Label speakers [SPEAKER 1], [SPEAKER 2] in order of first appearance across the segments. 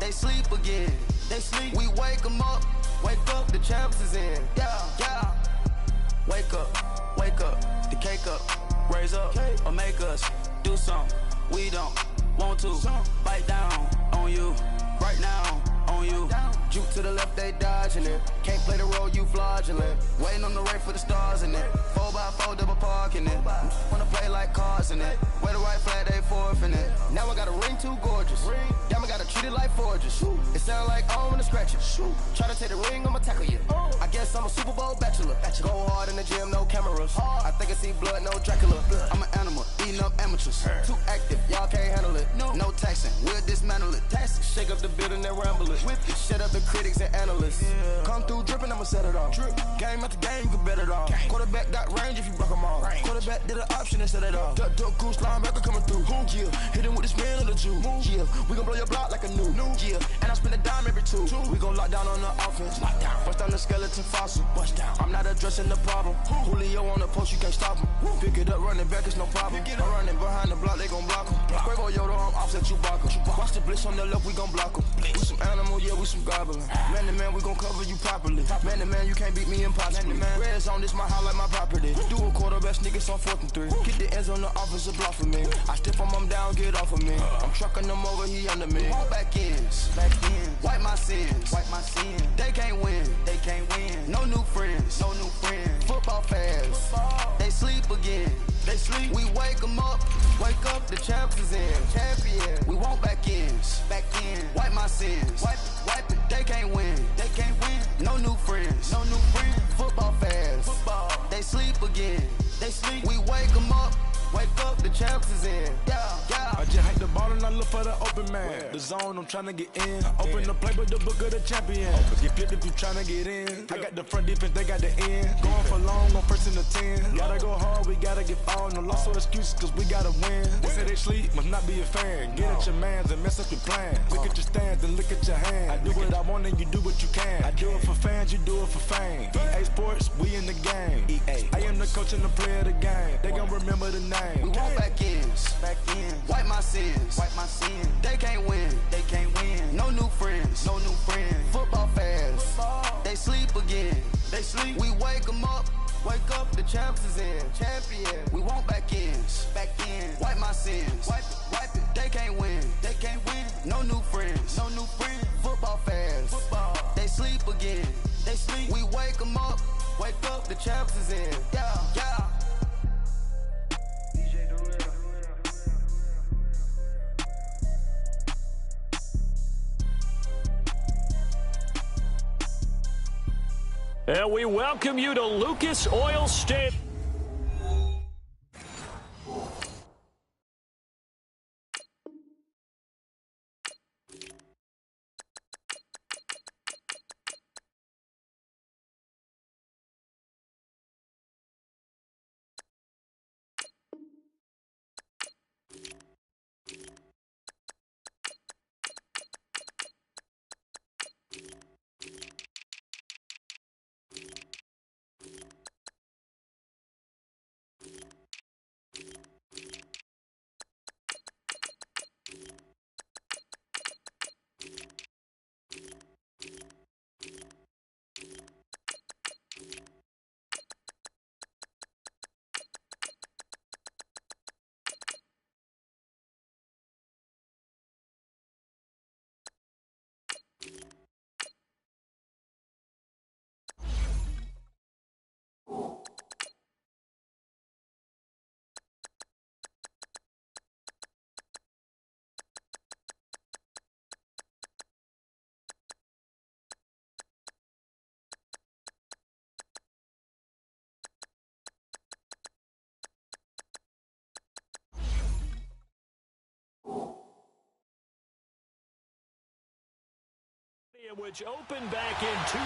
[SPEAKER 1] They sleep again. They sleep. We wake them up. Wake up, the champs is in. Yeah, yeah. Wake up, the cake up, raise up, or make us do something we don't want to. Bite down on you, right now on you. Juke to the left, they dodging it. Can't play the role, you fraudulent. Waiting on the right for the stars in it. 4x4 double parking it. Wanna play like cars in it. Wear the right flag, they forfeiting it. Now I got a ring too gorgeous. Damn, I gotta treat it like forges. It sound like I wanna scratch it. Try to take the ring, I'ma tackle you. I guess I'm a Super Bowl bachelor. Go hard in the gym, no cameras. I think I see blood, no Dracula. I'm an animal, eating up amateurs. Too active, y'all can't handle it. No taxing, we'll dismantle it. Shake up the building and ramble it. Shut up the critics and analysts. Come through dripping, I'ma set it off. Game after game, you can bet it off. Quarterback got range if you block them all. Quarterback did an option and set it off. Duck goose linebacker coming through. Yeah, hit him with the spin of the Jew. Yeah, we gon' blow your block like a new. Yeah, and I spend a dime every two. We gon' lock down on the offense. Bust down the skeleton fossil. I'm not addressing the problem. Julio on the post, you can't stop him. Pick it up, running back, it's no problem. I'm running behind the block, they gon' block him. Quavo Yoda, I'm offset Chewbacca. Watch the blitz on the left, we gon' block him. We some animal, yeah, we some goblin. Man to man, we gon' cover you properly. Man to man, you can't beat me impossibly. Red zone, this my highlight, my property. Do a quarterback, niggas on 4th and 3. Get the ends on the offensive block for me. I stiff him down, get off of me. I'm trucking them over, he under me. All back ends, wipe my sins, They can't win, No new friends, Football fans, they sleep again. We wake them up, the champs is in. Champion, we want back ends, Wipe my sins, wipe it. They can't win, No new friends, Football fans, they sleep again. We wake them up, the champs is in. Yeah.
[SPEAKER 2] I just hate the ball and I look for the open man. The zone, I'm tryna get in. Open the playbook, the book of the champion. Get flipped if you tryna get in. I got the front defense, they got the end. Going for long, on 1st and the 10. Gotta go hard, we gotta get all. No loss or excuses, cause we gotta win. They say they sleep, must not be a fan. Get at your mans and mess up your plans. Look at your stands and look at your hands. I do what I want and you do what you can. I do it for fans, you do it for fame. EA Sports, we in the game. I am the coach and the player of the game. They gon' remember the name.
[SPEAKER 1] We want back ends, wipe my sins, They can't win, No new friends, Football fans, they sleep again. We wake them up, the champs is in. Champion, we want back ends, wipe my sins, wipe it. They can't win, No new friends, Football fans, they sleep again. We wake them up, the champs is in. Yeah.
[SPEAKER 3] And we welcome you to Lucas Oil Stadium. Which opened back in 2000.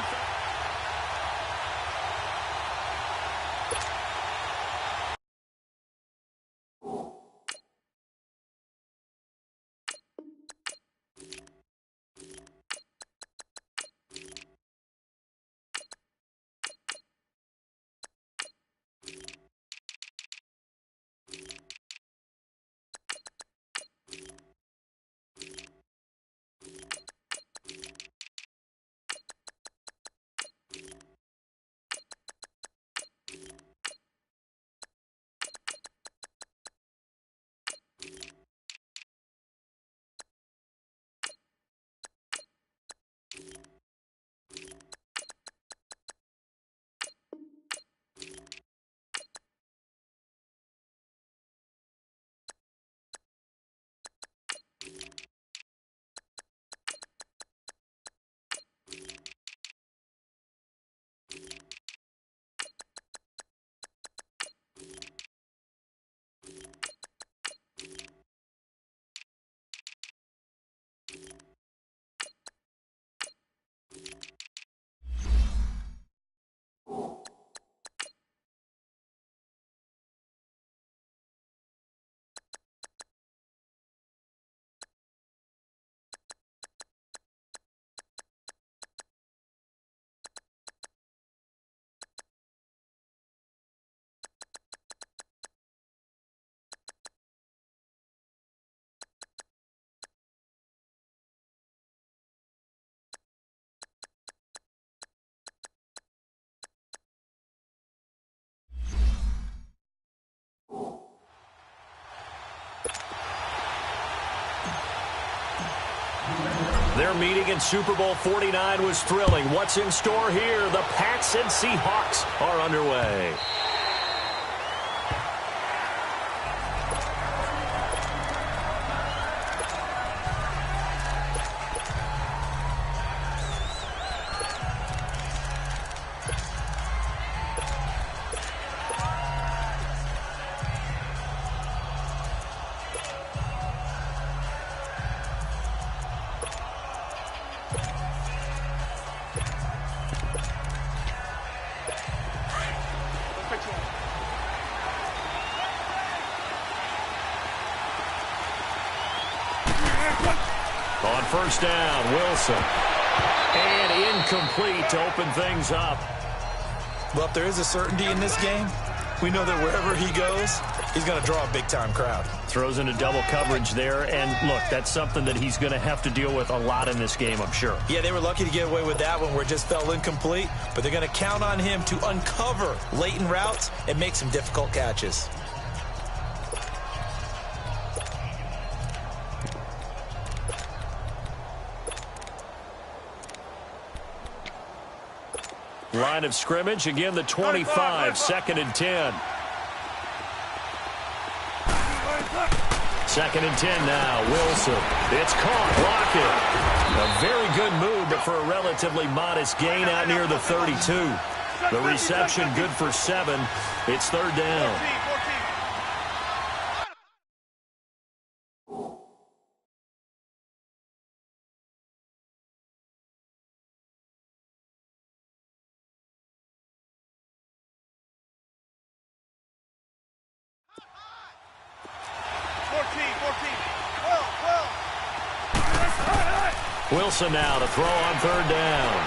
[SPEAKER 3] Their meeting in Super Bowl 49 was thrilling. What's in store here? The Pats and Seahawks are underway. On first down, Wilson. And incomplete to open things up.
[SPEAKER 4] Well, if there is a certainty in this game, we know that wherever he goes, he's going to draw a big-time crowd.
[SPEAKER 3] Throws into double coverage there. And, look, that's something that he's going to have to deal with a lot in this game, I'm sure.
[SPEAKER 4] Yeah, they were lucky to get away with that one where it just fell incomplete. But they're going to count on him to uncover latent routes and make some difficult catches.
[SPEAKER 3] Line of scrimmage, again the 25, second and 10. Second and 10 now, Wilson. It's caught, block it. A very good move, but for a relatively modest gain out near the 32. The reception good for 7. It's third down. Wilson now to throw on third down.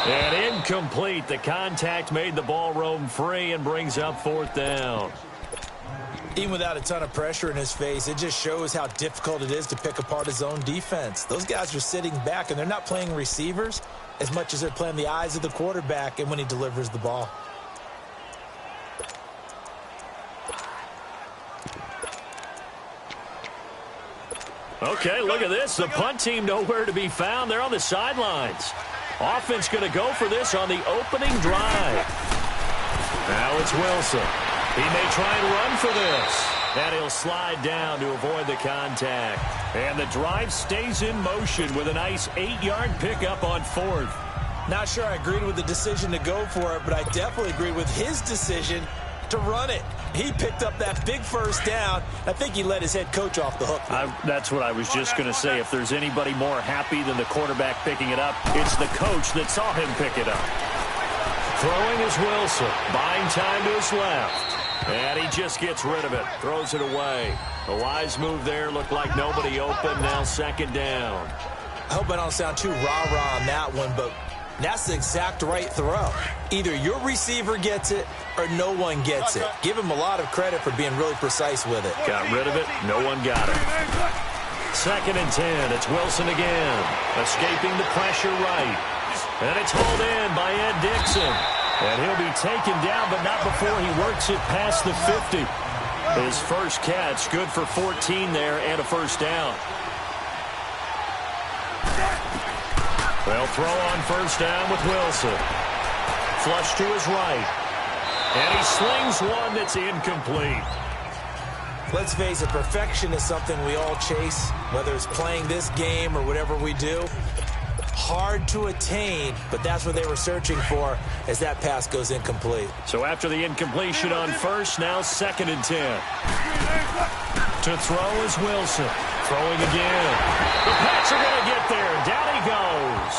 [SPEAKER 3] And incomplete. The contact made the ball roam free and brings up fourth down.
[SPEAKER 4] Even without a ton of pressure in his face, it just shows how difficult it is to pick apart his own defense. Those guys are sitting back, and they're not playing receivers as much as they're playing the eyes of the quarterback and when he delivers the ball.
[SPEAKER 3] Okay, look at this. The punt team nowhere to be found. They're on the sidelines. Offense going to go for this on the opening drive. Now it's Wilson. He may try and run for this. And he'll slide down to avoid the contact. And the drive stays in motion with a nice 8-yard pickup on fourth.
[SPEAKER 4] Not sure I agreed with the decision to go for it, but I definitely agreed with his decision to run it. He picked up that big first down. I think he let his head coach off the hook.
[SPEAKER 3] That's what I was just going to say. If there's anybody more happy than the quarterback picking it up, it's the coach that saw him pick it up. Throwing is Wilson. Buying time to his left. And he just gets rid of it. Throws it away. A wise move there. Looked like nobody open. Now second down.
[SPEAKER 4] I hope I don't sound too rah-rah on that one, but that's the exact right throw. Either your receiver gets it or no one gets it. Give him a lot of credit for being really precise with it.
[SPEAKER 3] Got rid of it. No one got it. Second and 10. It's Wilson again. Escaping the pressure right. And it's hauled in by Ed Dixon. And he'll be taken down, but not before he works it past the 50. His first catch, good for 14 there and a first down. They'll throw on first down with Wilson. Flush to his right. And he slings one that's incomplete.
[SPEAKER 4] Let's face it, perfection is something we all chase, whether it's playing this game or whatever we do. Hard to attain, but that's what they were searching for as that pass goes incomplete.
[SPEAKER 3] So after the incompletion on first, now second and 10. To throw is Wilson. Throwing again. The Pats are going to get there. Down he goes.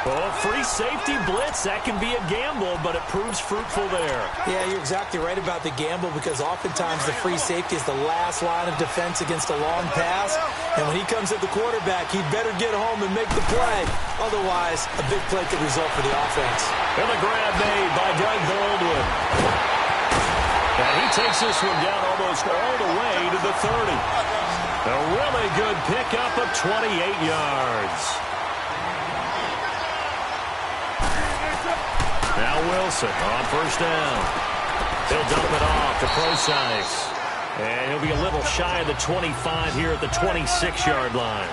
[SPEAKER 3] Oh, free safety blitz. That can be a gamble, but it proves fruitful there.
[SPEAKER 4] Yeah, you're exactly right about the gamble because oftentimes the free safety is the last line of defense against a long pass. And when he comes at the quarterback, he'd better get home and make the play. Otherwise, a big play could result for the offense.
[SPEAKER 3] And the grab made by Doug Baldwin. And he takes this one down almost all the way to the 30. A really good pickup of 28 yards. Now Wilson on first down. He'll dump it off to Procise. And he'll be a little shy of the 25 here at the 26-yard line.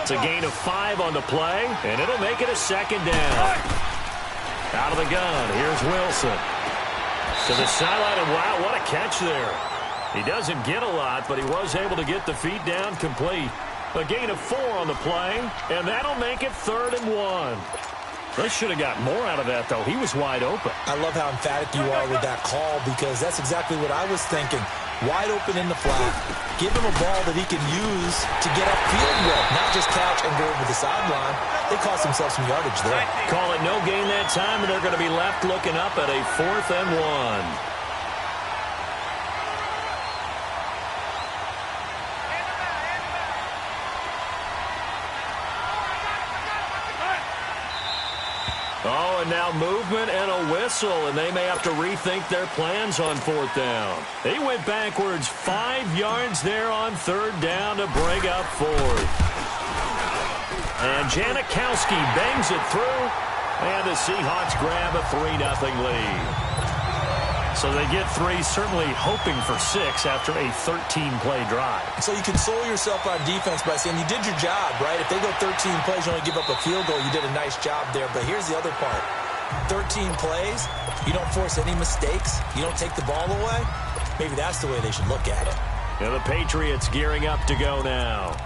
[SPEAKER 3] It's a gain of 5 on the play, and it'll make it a second down. Out of the gun, here's Wilson. To the sideline, and wow, what a catch there. He doesn't get a lot, but he was able to get the feet down complete. A gain of 4 on the play, and that'll make it 3rd and 1. They should have got more out of that, though. He was wide open.
[SPEAKER 4] I love how emphatic you are with that call because that's exactly what I was thinking. Wide open in the flat. Give him a ball that he can use to get upfield with, not just catch and go over the sideline. They cost themselves some yardage there.
[SPEAKER 3] Call it no gain that time, and they're going to be left looking up at a 4th and 1. Oh, and now movement and a whistle, and they may have to rethink their plans on 4th down. They went backwards 5 yards there on 3rd down to bring up 4th. And Janikowski bangs it through, and the Seahawks grab a 3-0 lead. So they get 3, certainly hoping for 6 after a 13-play drive.
[SPEAKER 4] So you console yourself on defense by saying you did your job, right? If they go 13 plays, you only give up a field goal, you did a nice job there. But here's the other part. 13 plays, you don't force any mistakes, you don't take the ball away. Maybe that's the way they should look at it.
[SPEAKER 3] Now the Patriots gearing up to go now.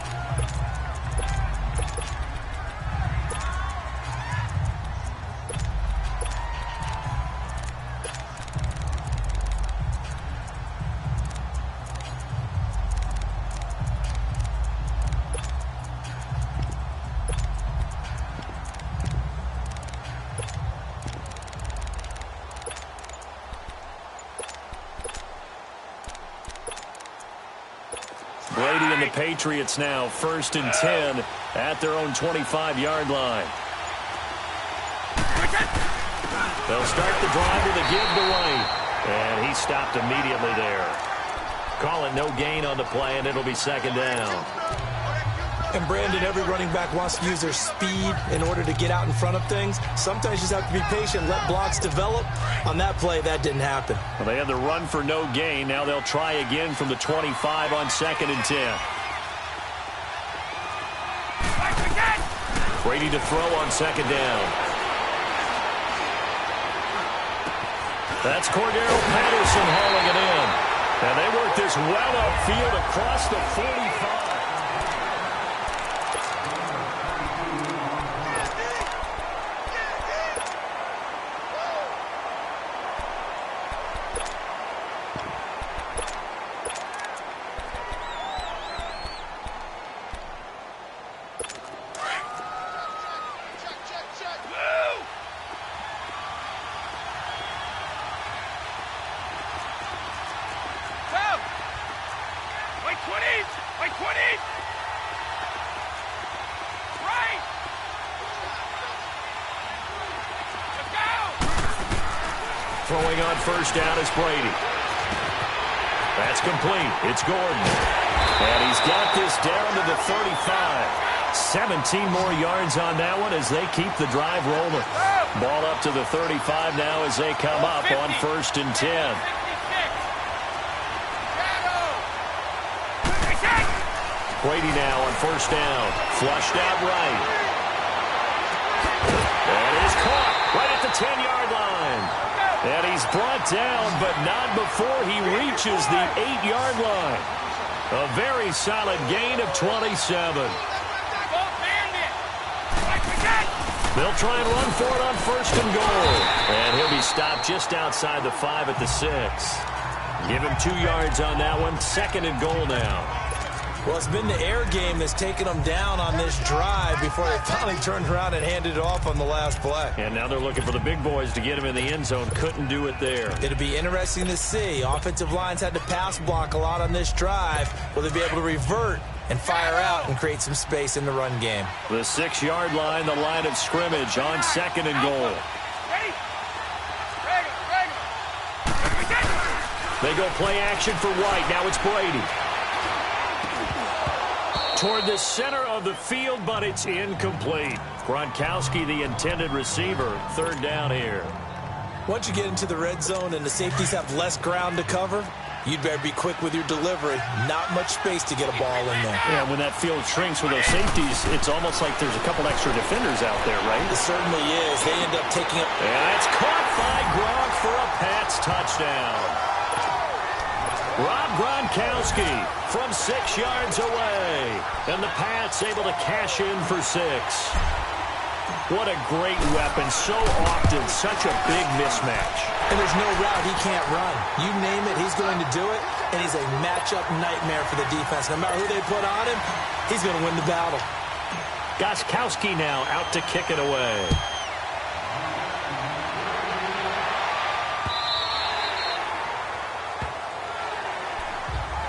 [SPEAKER 3] Brady and the Patriots now 1st and 10 at their own 25-yard line. They'll start the drive with a give to White, and he stopped immediately there. Call it no gain on the play, and it'll be 2nd down.
[SPEAKER 4] And Brandon, every running back wants to use their speed in order to get out in front of things. Sometimes you just have to be patient, let blocks develop. On that play, that didn't happen.
[SPEAKER 3] Well, they had the run for no gain. Now they'll try again from the 25 on 2nd and 10. Brady to throw on 2nd down. That's Cordero Patterson hauling it in. And they work this well upfield across the 45. Throwing on 1st down is Brady. That's complete. It's Gordon. And he's got this down to the 35. 17 more yards on that one as they keep the drive rolling. Ball up to the 35 now as they come up on 1st and 10. Brady now on 1st down. Flushed out right. And is caught right at the 10-yard line. And he's brought down, but not before he reaches the 8-yard line. A very solid gain of 27. They'll try and run for it on 1st and goal. And he'll be stopped just outside the 5 at the 6. Give him 2 yards on that one. 2nd and goal now.
[SPEAKER 4] Well, it's been the air game that's taken them down on this drive before they finally turned around and handed it off on the last play.
[SPEAKER 3] And now they're looking for the big boys to get him in the end zone. Couldn't do it there.
[SPEAKER 4] It'll be interesting to see. Offensive lines had to pass block a lot on this drive. Will they be able to revert and fire out and create some space in the run game?
[SPEAKER 3] The 6-yard line, the line of scrimmage on 2nd and goal. They go play action for White. Now it's Brady. Toward the center of the field, but it's incomplete. Gronkowski, the intended receiver. 3rd down here.
[SPEAKER 4] Once you get into the red zone and the safeties have less ground to cover, you'd better be quick with your delivery. Not much space to get a ball in there.
[SPEAKER 3] Yeah, when that field shrinks with those safeties, it's almost like there's a couple extra defenders out there, right?
[SPEAKER 4] It certainly is. They end up taking it.
[SPEAKER 3] And it's caught by Gronk for a Pats touchdown. Rob Gronkowski from 6 yards away. And the Pats able to cash in for 6. What a great weapon. So often, such a big mismatch.
[SPEAKER 4] And there's no route he can't run. You name it, he's going to do it. And he's a matchup nightmare for the defense. No matter who they put on him, he's going to win the battle.
[SPEAKER 3] Gronkowski now out to kick it away.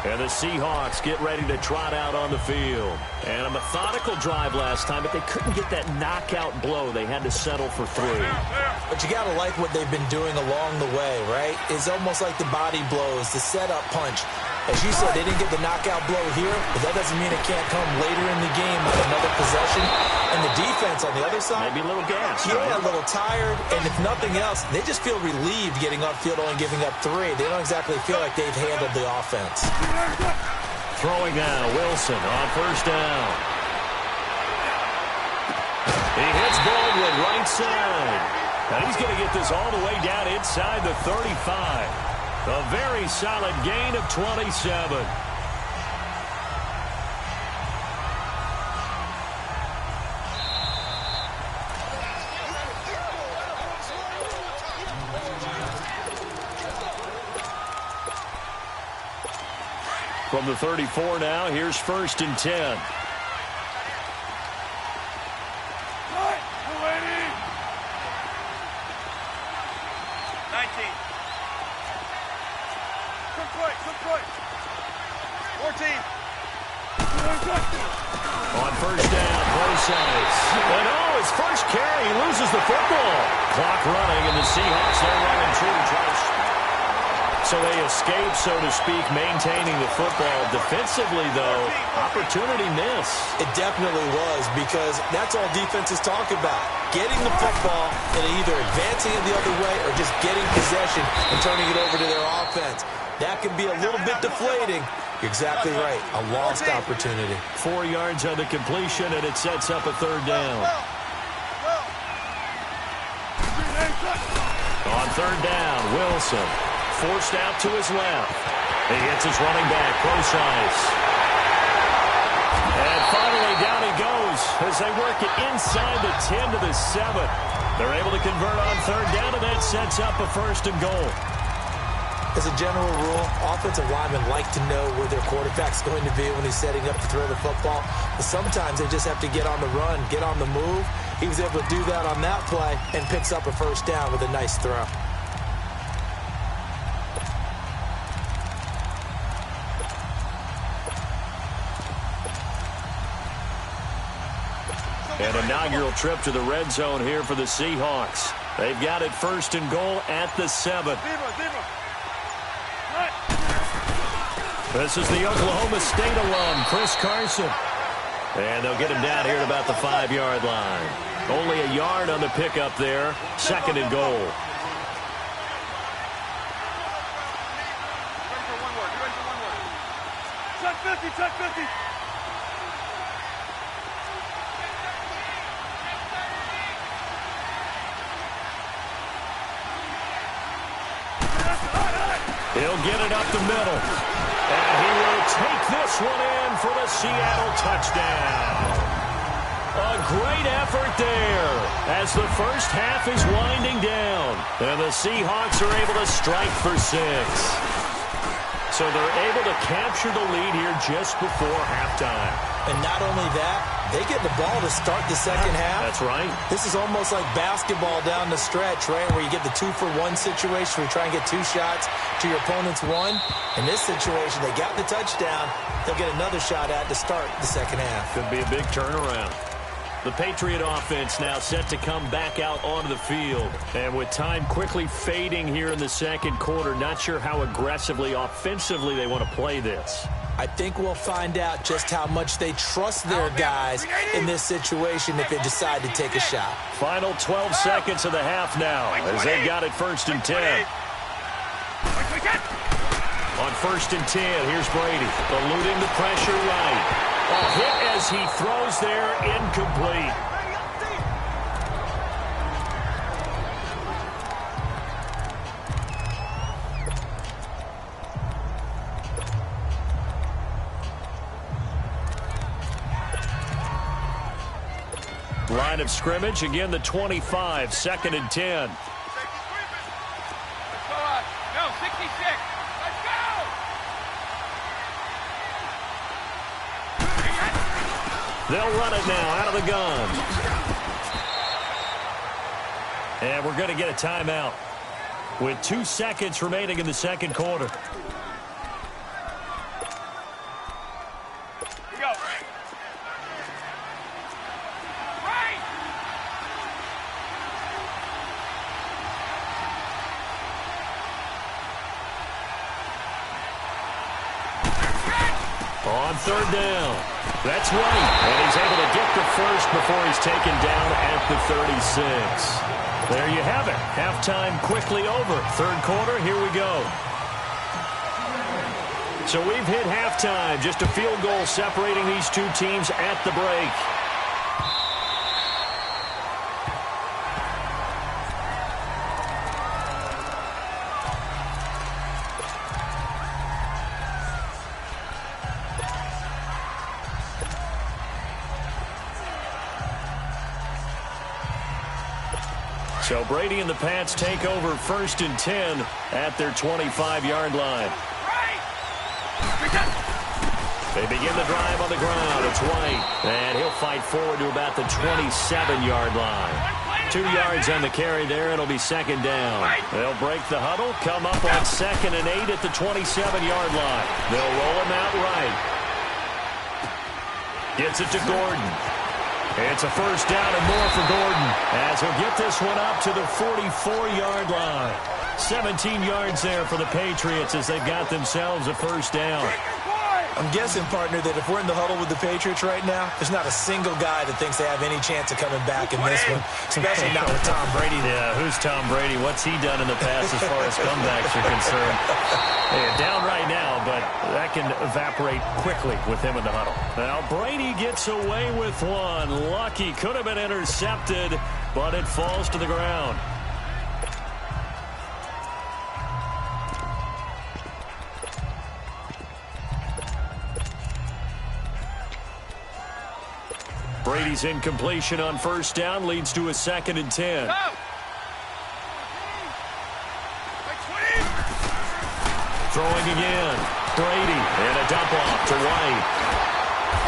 [SPEAKER 3] And the Seahawks get ready to trot out on the field. And a methodical drive last time, but they couldn't get that knockout blow. They had to settle for 3.
[SPEAKER 4] But you got to like what they've been doing along the way, right? It's almost like the body blows, the setup punch. As you said, they didn't get the knockout blow here, but that doesn't mean it can't come later in the game with another possession. And the defense on the other side,
[SPEAKER 3] maybe a little gas.
[SPEAKER 4] Yeah,
[SPEAKER 3] right?
[SPEAKER 4] a little tired. And if nothing else, they just feel relieved getting upfield, only giving up 3. They don't exactly feel like they've handled the offense.
[SPEAKER 3] Throwing now, Wilson on first down. He hits Baldwin right side. And he's going to get this all the way down inside the 35. A very solid gain of 27. From the 34 now, here's 1st and 10. On first down, Procise. And his first carry, he loses the football. Clock running, and the Seahawks, they're running true. So they escape, so to speak, maintaining the football. Defensively, though, opportunity miss.
[SPEAKER 4] It definitely was, because that's all defenses talk about. Getting the football and either advancing it the other way or just getting possession and turning it over to their offense. That can be a little bit deflating. You're exactly right. A lost opportunity.
[SPEAKER 3] 4 yards on the completion, and it sets up a 3rd down. On 3rd down, Wilson forced out to his left. He hits his running back, Procise. And finally, down he goes as they work it inside the 10 to the 7. They're able to convert on 3rd down, and that sets up a 1st and goal.
[SPEAKER 4] As a general rule, offensive linemen like to know where their quarterback's going to be when he's setting up to throw the football. But sometimes they just have to get on the run, get on the move. He was able to do that on that play and picks up a 1st down with a nice throw.
[SPEAKER 3] An inaugural trip to the red zone here for the Seahawks. They've got it 1st and goal at the 7. This is the Oklahoma State alum, Chris Carson. And they'll get him down here at about the 5-yard line. Only a yard on the pickup there. 2nd and goal.
[SPEAKER 5] Check 50.
[SPEAKER 3] He'll get it up the middle. And he will take this one in for the Seattle touchdown. A great effort there as the first half is winding down. And the Seahawks are able to strike for 6. So they're able to capture the lead here just before halftime.
[SPEAKER 4] And not only that, they get the ball to start the second half.
[SPEAKER 3] That's right.
[SPEAKER 4] This is almost like basketball down the stretch, right, where you get the 2-for-1 situation where you try and get 2 shots to your opponent's 1. In this situation, they got the touchdown. They'll get another shot at to start the second half.
[SPEAKER 3] Could be a big turnaround. The Patriot offense now set to come back out onto the field. And with time quickly fading here in the second quarter, not sure how aggressively, offensively they want to play this.
[SPEAKER 4] I think we'll find out just how much they trust their guys in this situation if they decide to take a shot.
[SPEAKER 3] Final 12 seconds of the half now as they've got it 1st and 10. On 1st and 10. Here's Brady, eluding the pressure right. A hit as he throws there, incomplete. Line of scrimmage, again the 25, 2nd and 10.
[SPEAKER 5] No, 66. Let's go!
[SPEAKER 3] They'll run it now out of the gun. And we're going to get a timeout with 2 seconds remaining in the 2nd quarter. On 3rd down. That's White. And he's able to get the first before he's taken down at the 36. There you have it. Halftime quickly over. 3rd quarter, here we go. So we've hit halftime. Just a field goal separating these two teams at the break. So Brady and the Pats take over 1st and 10 at their 25-yard line. They begin the drive on the ground. It's White, and he'll fight forward to about the 27-yard line. 2 yards on the carry there. It'll be 2nd down. They'll break the huddle, come up on 2nd and 8 at the 27-yard line. They'll roll him out right. Gets it to Gordon. It's a 1st down and more for Gordon as he'll get this one up to the 44-yard line. 17 yards there for the Patriots as they've got themselves a 1st down.
[SPEAKER 4] I'm guessing, partner, that if we're in the huddle with the Patriots right now, there's not a single guy that thinks they have any chance of coming back in this one, especially not with Tom Brady.
[SPEAKER 3] Yeah, who's Tom Brady? What's he done in the past as far as comebacks are concerned? Yeah, down right now, but that can evaporate quickly with him in the huddle. Now, Brady gets away with one. Lucky, could have been intercepted, but it falls to the ground. Brady's incompletion on 1st down leads to a 2nd and 10. Throwing again. Brady and a dump off to White.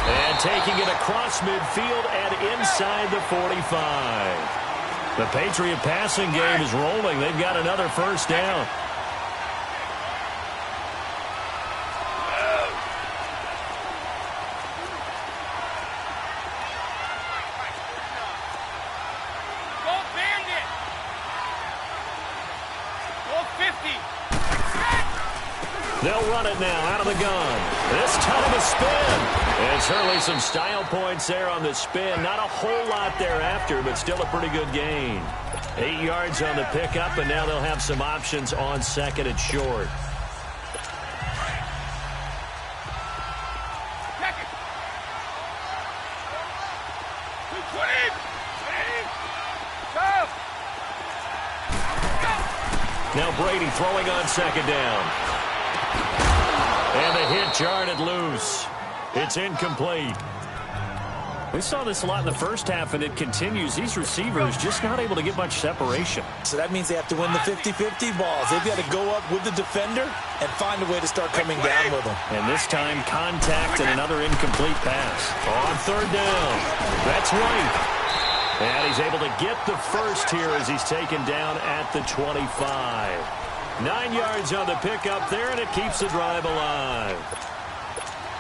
[SPEAKER 3] And taking it across midfield and inside the 45. The Patriot passing game is rolling. They've got another 1st down. They'll run it now out of the gun. This time a spin. And certainly some style points there on the spin. Not a whole lot thereafter, but still a pretty good gain. 8 yards on the pickup, and now they'll have some options on 2nd and short. Now Brady throwing on 2nd down. And the hit jarred it loose. It's incomplete. We saw this a lot in the 1st half, and it continues. These receivers just not able to get much separation.
[SPEAKER 4] So that means they have to win the 50-50 balls. They've got to go up with the defender and find a way to start coming down with them.
[SPEAKER 3] And this time, contact and another incomplete pass. On 3rd down, that's White. And he's able to get the first here as he's taken down at the 25. 9 yards on the pickup there, and it keeps the drive alive.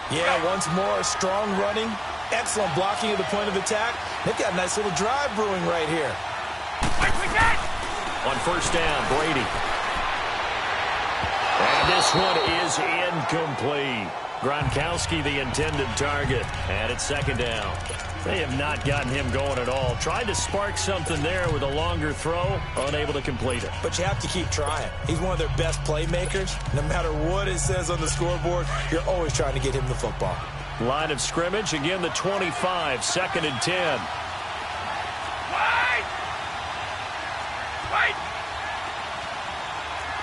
[SPEAKER 4] Yeah, once more, strong running, excellent blocking at the point of attack. They've got a nice little drive brewing right here.
[SPEAKER 3] On 1st down, Brady. And this one is incomplete. Gronkowski, the intended target, and it's second down. They have not gotten him going at all. Tried to spark something there with a longer throw, unable to complete it.
[SPEAKER 4] But you have to keep trying. He's one of their best playmakers. No matter what it says on the scoreboard, you're always trying to get him the football.
[SPEAKER 3] Line of scrimmage, again the 25, second and 10.
[SPEAKER 5] Wait!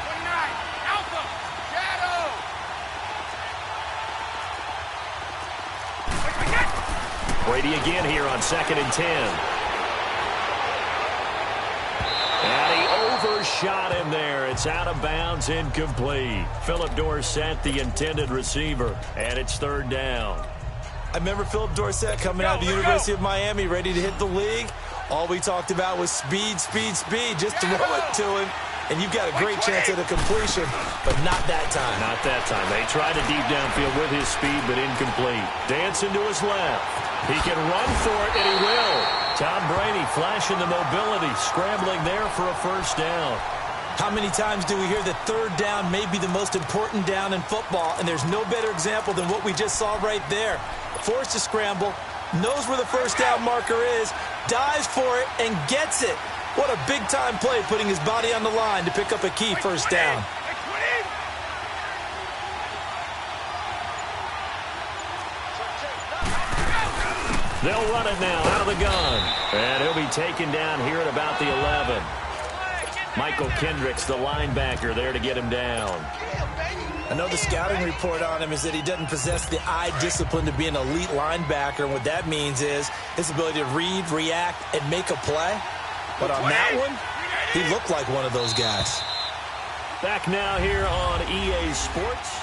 [SPEAKER 5] 29, Alpha, Shadow!
[SPEAKER 3] Brady again here on second and 10. And he overshot him there. It's out of bounds, incomplete. Philip Dorsett, the intended receiver, and it's third down.
[SPEAKER 4] I remember Philip Dorsett coming out of the University of Miami, ready to hit the league. All we talked about was speed, speed, speed. Just throw it to him, and you've got a great chance at a completion, but not that time.
[SPEAKER 3] Not that time. They tried a deep downfield with his speed, but incomplete. Dancing to his left. He can run for it, and he will. Tom Brady flashing the mobility, scrambling there for a first down.
[SPEAKER 4] How many times do we hear that third down may be the most important down in football, and there's no better example than what we just saw right there. Forced to scramble, knows where the first down marker is, dives for it, and gets it. What a big-time play, putting his body on the line to pick up a key first down.
[SPEAKER 3] They'll run it now out of the gun. And he'll be taken down here at about the 11. Michael Kendricks, the linebacker, there to get him down.
[SPEAKER 4] I know the scouting report on him is that he doesn't possess the eye discipline to be an elite linebacker. And what that means is his ability to read, react, and make a play. But on that one, he looked like one of those guys.
[SPEAKER 3] Back now here on EA Sports.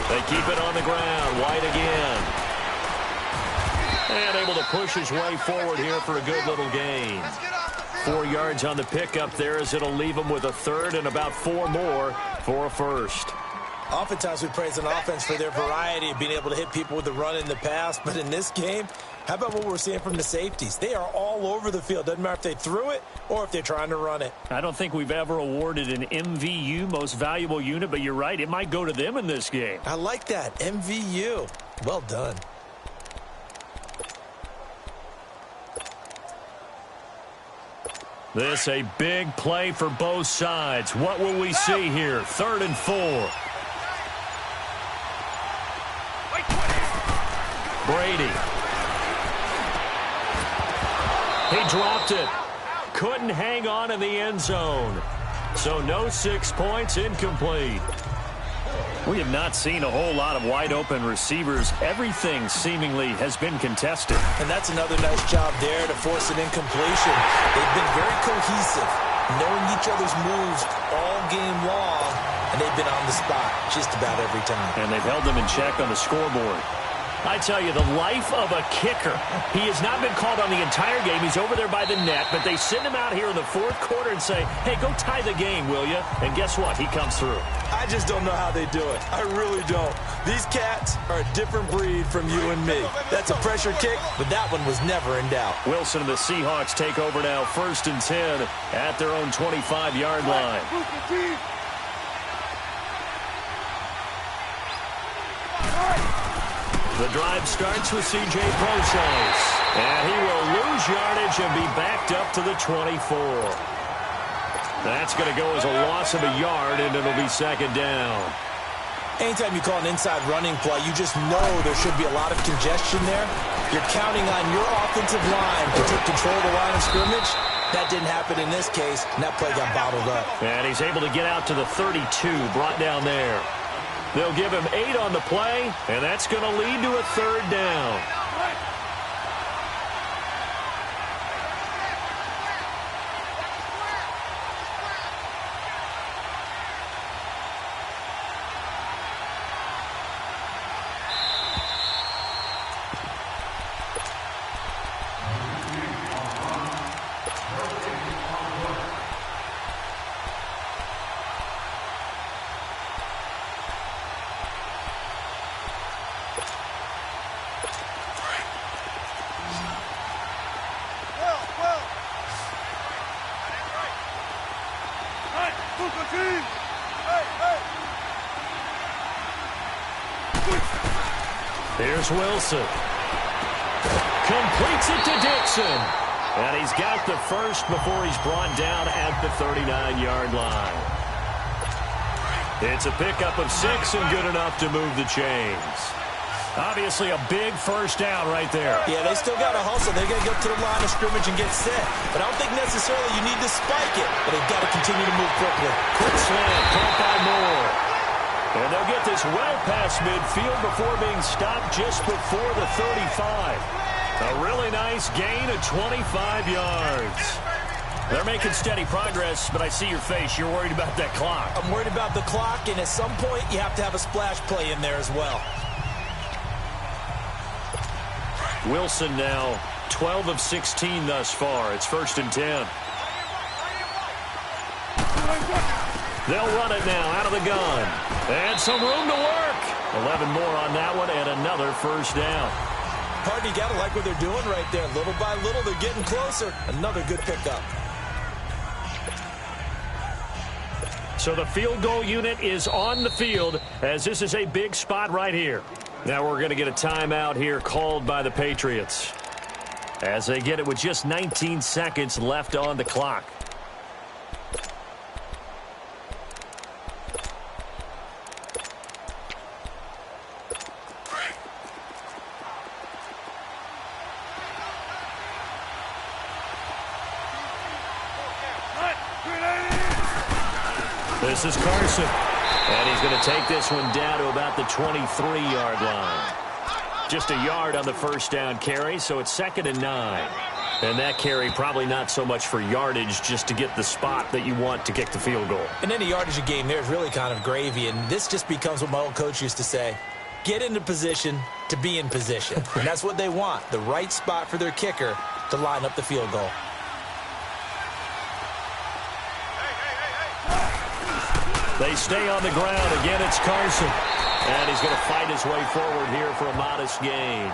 [SPEAKER 3] They keep it on the ground. White again. And able to push his way forward here for a good little gain. 4 yards on the pickup there as it'll leave him with a third and about 4 more for a first.
[SPEAKER 4] Oftentimes we praise an offense for their variety of being able to hit people with the run in the pass. But in this game, how about what we're seeing from the safeties? They are all over the field. Doesn't matter if they threw it or if they're trying to run it.
[SPEAKER 3] I don't think we've ever awarded an MVU, most valuable unit, but you're right. It might go to them in this game.
[SPEAKER 4] I like that. MVU. Well done.
[SPEAKER 3] This a big play for both sides. What will we see here? 3rd and 4. Brady. He dropped it. Couldn't hang on in the end zone. So no 6 points, incomplete. We have not seen a whole lot of wide-open receivers. Everything seemingly has been contested.
[SPEAKER 4] And that's another nice job there to force an incompletion. They've been very cohesive, knowing each other's moves all game long, and they've been on the spot just about every time.
[SPEAKER 3] And they've held them in check on the scoreboard. I tell you, the life of a kicker. He has not been called on the entire game. He's over there by the net, but they send him out here in the 4th quarter and say, hey, go tie the game, will you? And guess what? He comes through.
[SPEAKER 4] I just don't know how they do it. I really don't. These cats are a different breed from you and me. That's a pressure kick, but that one was never in doubt.
[SPEAKER 3] Wilson and the Seahawks take over now, 1st and 10 at their own 25-yard line. The drive starts with C.J. Process, and he will lose yardage and be backed up to the 24. That's going to go as a loss of a yard, and it'll be 2nd down.
[SPEAKER 4] Anytime you call an inside running play, you just know there should be a lot of congestion there. You're counting on your offensive line to take control of the line of scrimmage. That didn't happen in this case, and that play got bottled up.
[SPEAKER 3] And he's able to get out to the 32, brought down there. They'll give him 8 on the play, and that's going to lead to a 3rd down. Here's Wilson. Completes it to Dixon. And he's got the first before he's brought down at the 39-yard line. It's a pickup of 6 and good enough to move the chains. Obviously a big first down right there.
[SPEAKER 4] Yeah, they still got to hustle. They got to get to the line of scrimmage and get set. But I don't think necessarily you need to spike it. But they've got to continue to move quickly.
[SPEAKER 3] Quick slant, caught by Moore. And they'll get this well past midfield before being stopped just before the 35. A really nice gain of 25 yards. They're making steady progress, but I see your face. You're worried about that clock.
[SPEAKER 4] I'm worried about the clock, and at some point you have to have a splash play in there as well.
[SPEAKER 3] Wilson now 12 of 16 thus far. It's 1st and 10. They'll run it now out of the gun. And some room to work. 11 more on that one and another first down.
[SPEAKER 4] Hard, you got to like what they're doing right there. Little by little, they're getting closer. Another good pickup.
[SPEAKER 3] So the field goal unit is on the field as this is a big spot right here. Now we're going to get a timeout here called by the Patriots as they get it with just 19 seconds left on the clock. This is Carson. And he's going to take this one down to about the 23-yard line. Just a yard on the first down carry, so it's 2nd and 9. And that carry probably not so much for yardage, just to get the spot that you want to kick the field goal.
[SPEAKER 4] And any yardage game there is really kind of gravy, and this just becomes what my old coach used to say. Get into position to be in position. And that's what they want, the right spot for their kicker to line up the field goal.
[SPEAKER 3] They stay on the ground. Again, it's Carson. And he's going to fight his way forward here for a modest gain.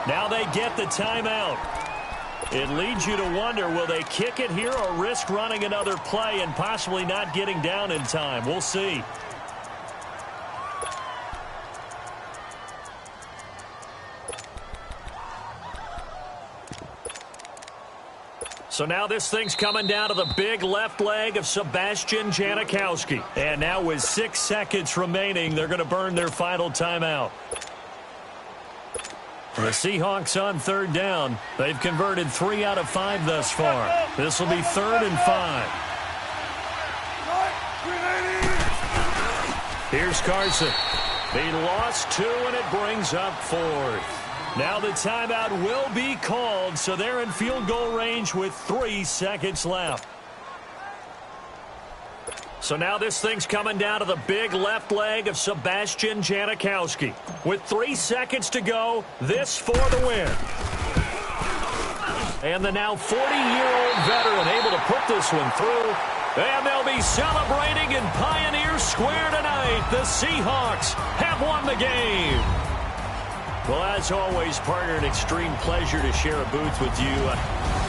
[SPEAKER 3] Now they get the timeout. It leads you to wonder, will they kick it here or risk running another play and possibly not getting down in time? We'll see. So now this thing's coming down to the big left leg of Sebastian Janikowski. And now with 6 seconds remaining, they're going to burn their final timeout. The Seahawks on 3rd down. They've converted 3 out of 5 thus far. This will be 3rd and 5. Here's Carson. He lost 2, and it brings up 4th. Now the timeout will be called, so they're in field goal range with 3 seconds left. So now this thing's coming down to the big left leg of Sebastian Janikowski. With 3 seconds to go, this for the win. And the now 40-year-old veteran able to put this one through. And they'll be celebrating in Pioneer Square tonight. The Seahawks have won the game. Well, as always, partner, an extreme pleasure to share a booth with you.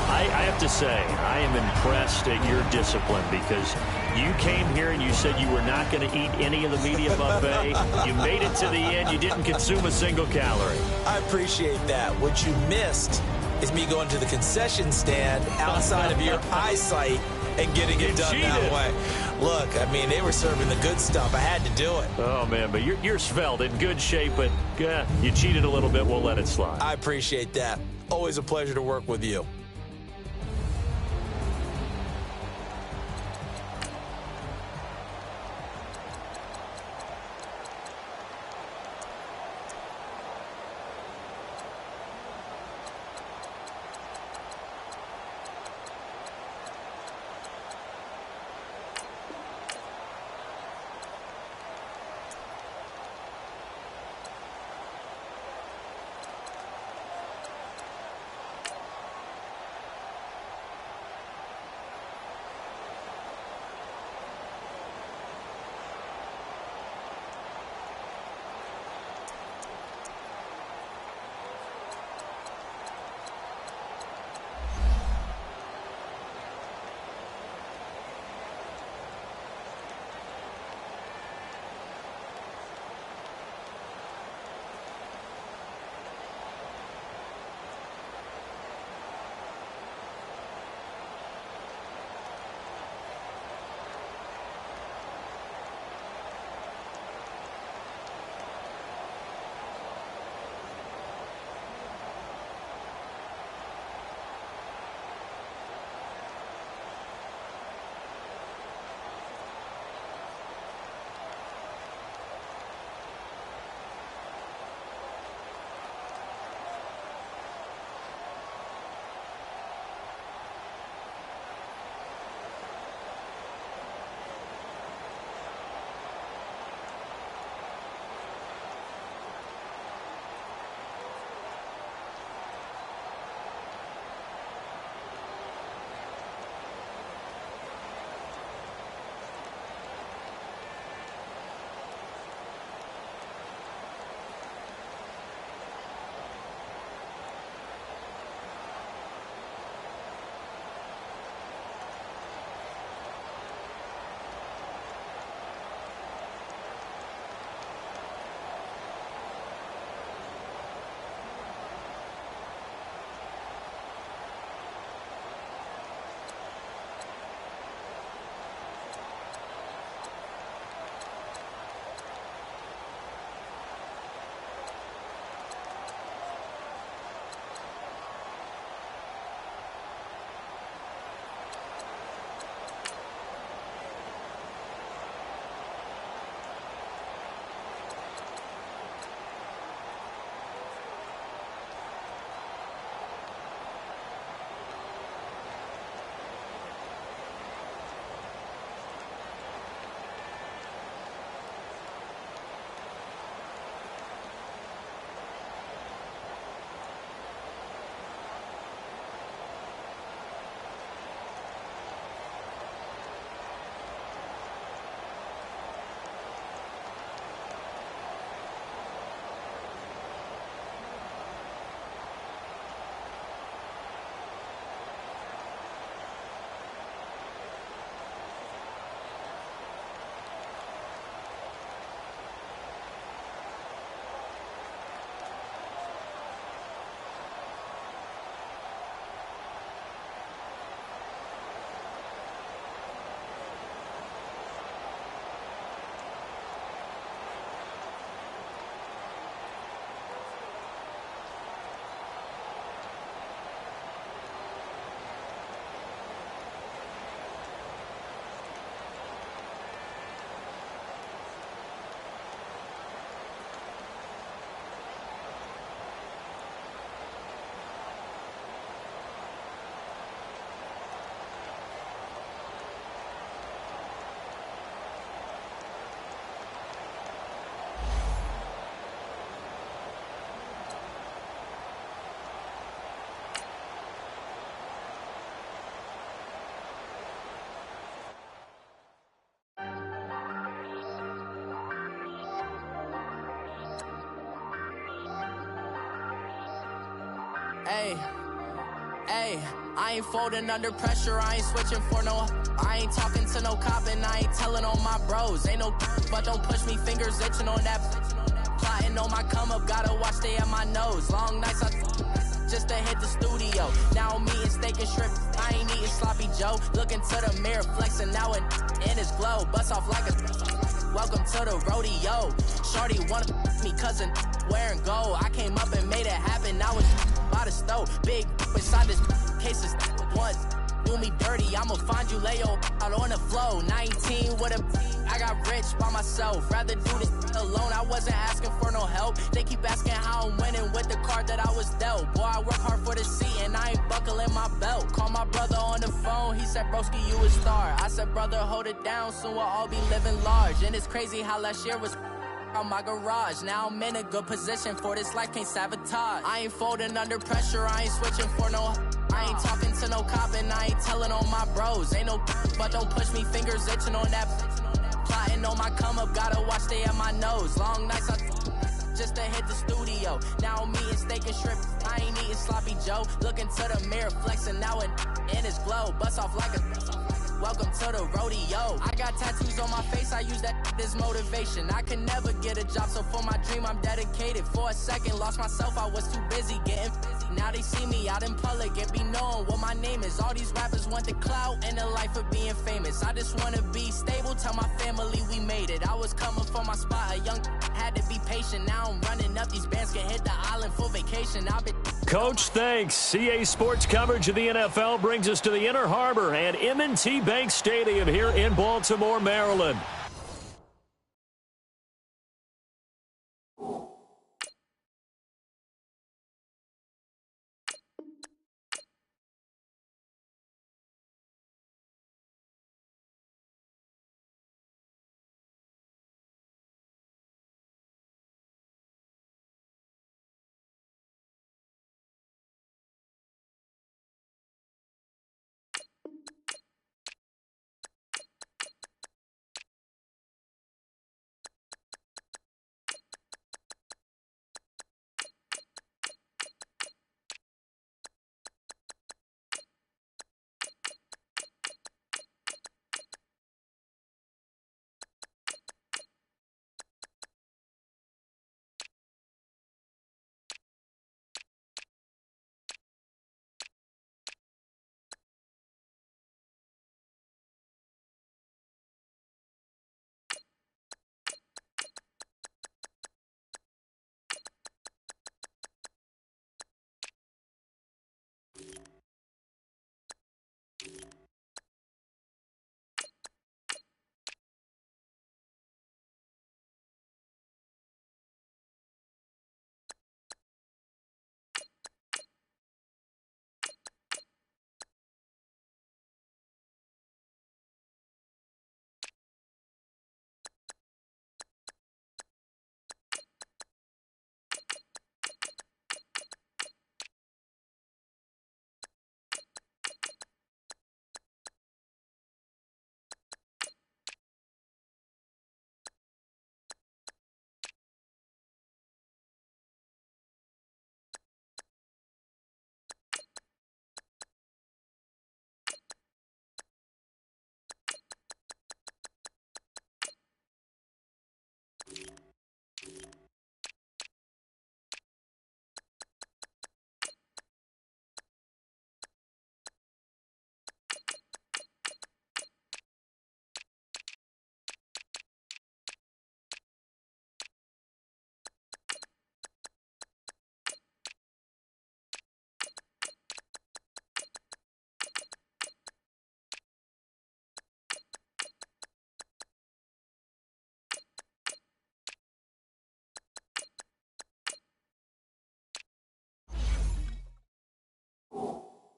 [SPEAKER 3] I have to say, I am impressed at your discipline because you came here and you said you were not going to eat any of the media buffet. You made it to the end. You didn't consume a single calorie.
[SPEAKER 4] I appreciate that. What you missed is me going to the concession stand outside of your eyesight and getting it done that way. Look, I mean, they were serving the good stuff. I had to do it.
[SPEAKER 3] Oh, man, but you're svelte, in good shape, but you cheated a little bit. We'll let it slide.
[SPEAKER 4] I appreciate that. Always a pleasure to work with you.
[SPEAKER 1] Hey, hey, I ain't folding under pressure, I ain't switching for no. I ain't talking to no cop and I ain't telling on my bros. Ain't no, but don't push me, fingers itching on that. Plotting on my come up, gotta watch stay at my nose. Long nights, just to hit the studio. Now I'm eating steak and shrimp, I ain't eating sloppy Joe. Looking to the mirror, flexing now and in his glow. Bust off like a welcome to the rodeo. Shorty wanna me cousin wearing gold. I came up and made it happen, now it's by the stove. Big inside this cases once. Do me dirty, I'ma find you lay your out on the floor. 19 with a I got rich by myself. Rather do this alone, I wasn't asking for no help. They keep asking how I'm winning with the card that I was dealt. Boy, I work hard for the seat and I ain't buckling my belt. Call my brother on the phone, he said, broski, you a star. I said, brother, hold it down, soon we'll all be living large. And it's crazy how last year was on my garage. Now I'm in a good position for this life, can't sabotage. I ain't folding under pressure, I ain't switching for no. I ain't talking to no cop and I ain't telling on my bros. Ain't no, but don't push me, fingers itching on that. Plotting on my come up, gotta watch stay at my nose. Long nights, just to hit the studio. Now I'm eating steak and shrimp, I ain't eating sloppy Joe. Looking to the mirror, flexing now and in his glow. Bust off like a welcome to the rodeo. I got tattoos on my face, I use that as motivation. I could never get a job, so for my dream I'm dedicated. For a second, lost myself, I was too busy getting busy. Now they see me out in public and be knowing what my name is. All these rappers want the clout and the life of being famous. I just wanna be stable, tell my family we made it. I was coming for my spot, a young had to be patient. Now I'm running up, these bands can hit the island for vacation. I've been
[SPEAKER 3] Coach, thanks. CA Sports coverage of the NFL brings us to the Inner Harbor at M&T Bank Stadium here in Baltimore, Maryland.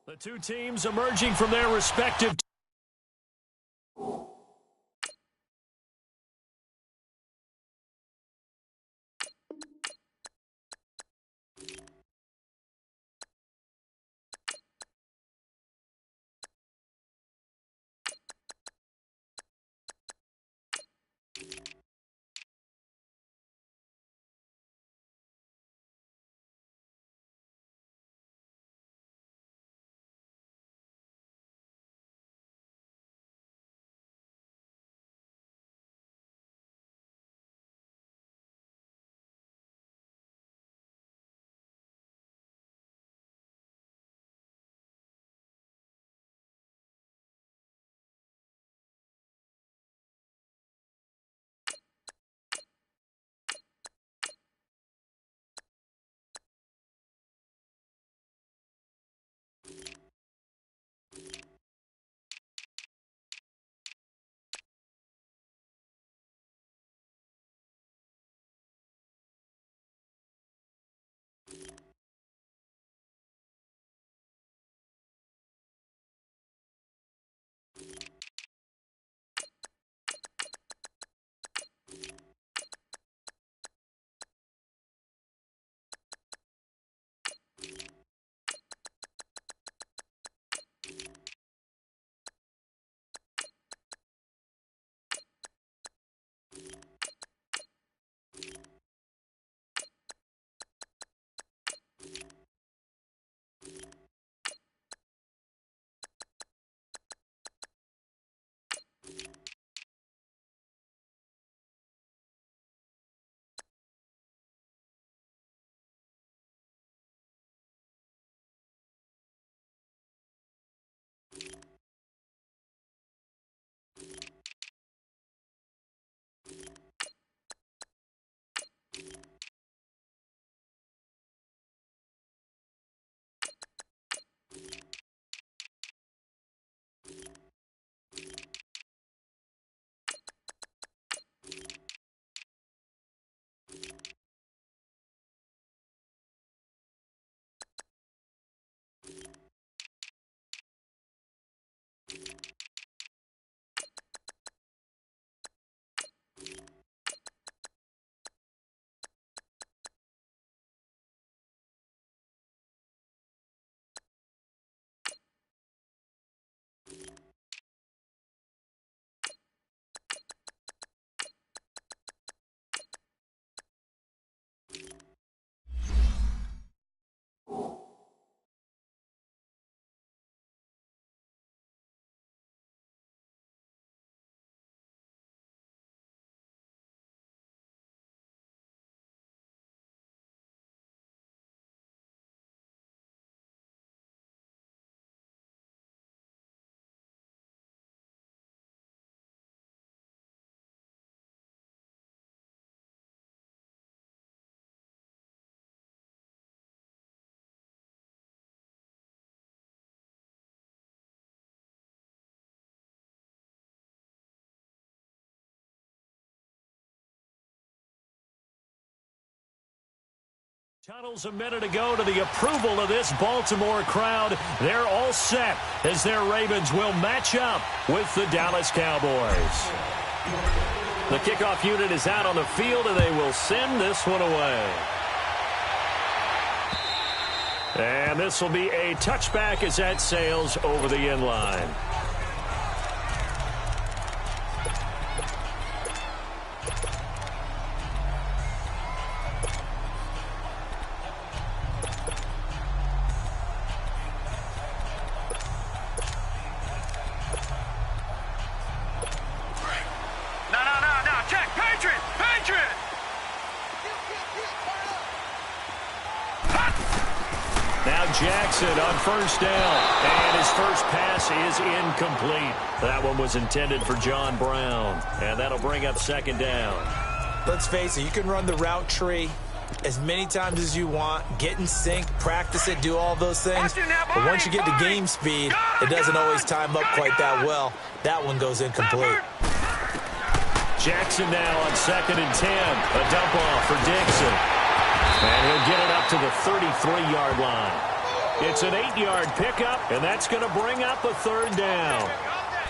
[SPEAKER 3] The two teams emerging from their respective Tunnels a minute ago to the approval of this Baltimore crowd. They're all set as their Ravens will match up with the Dallas Cowboys. The kickoff unit is out on the field, and they will send this one away. And this will be a touchback as that sails over the end line. Jackson on first down, and his first pass is incomplete. That one was intended for John Brown, and that'll bring up second down.
[SPEAKER 4] Let's face it, you can run the route tree as many times as you want, get in sync, practice it, do all those things. But once you get to game speed, it doesn't always time up quite that well. That one goes incomplete.
[SPEAKER 3] Jackson now on 2nd and 10. A dump off for Dixon. And he'll get it up to the 33-yard line. It's an 8-yard pickup, and that's going to bring up a third down.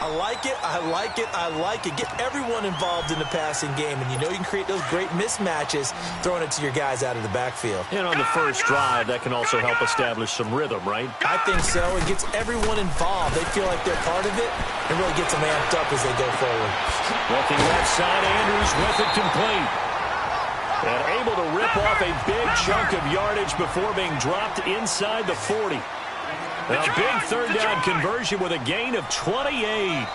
[SPEAKER 4] I like it, I like it, I like it. Get everyone involved in the passing game, and you know you can create those great mismatches throwing it to your guys out of the backfield.
[SPEAKER 3] And on the first drive, that can also help establish some rhythm, right?
[SPEAKER 4] I think so. It gets everyone involved. They feel like they're part of it, and really gets them amped up as they go forward.
[SPEAKER 3] Looking left side, Andrews with it complete. And able to rip off a big chunk of yardage before being dropped inside the 40. A big third down conversion with a gain of 28.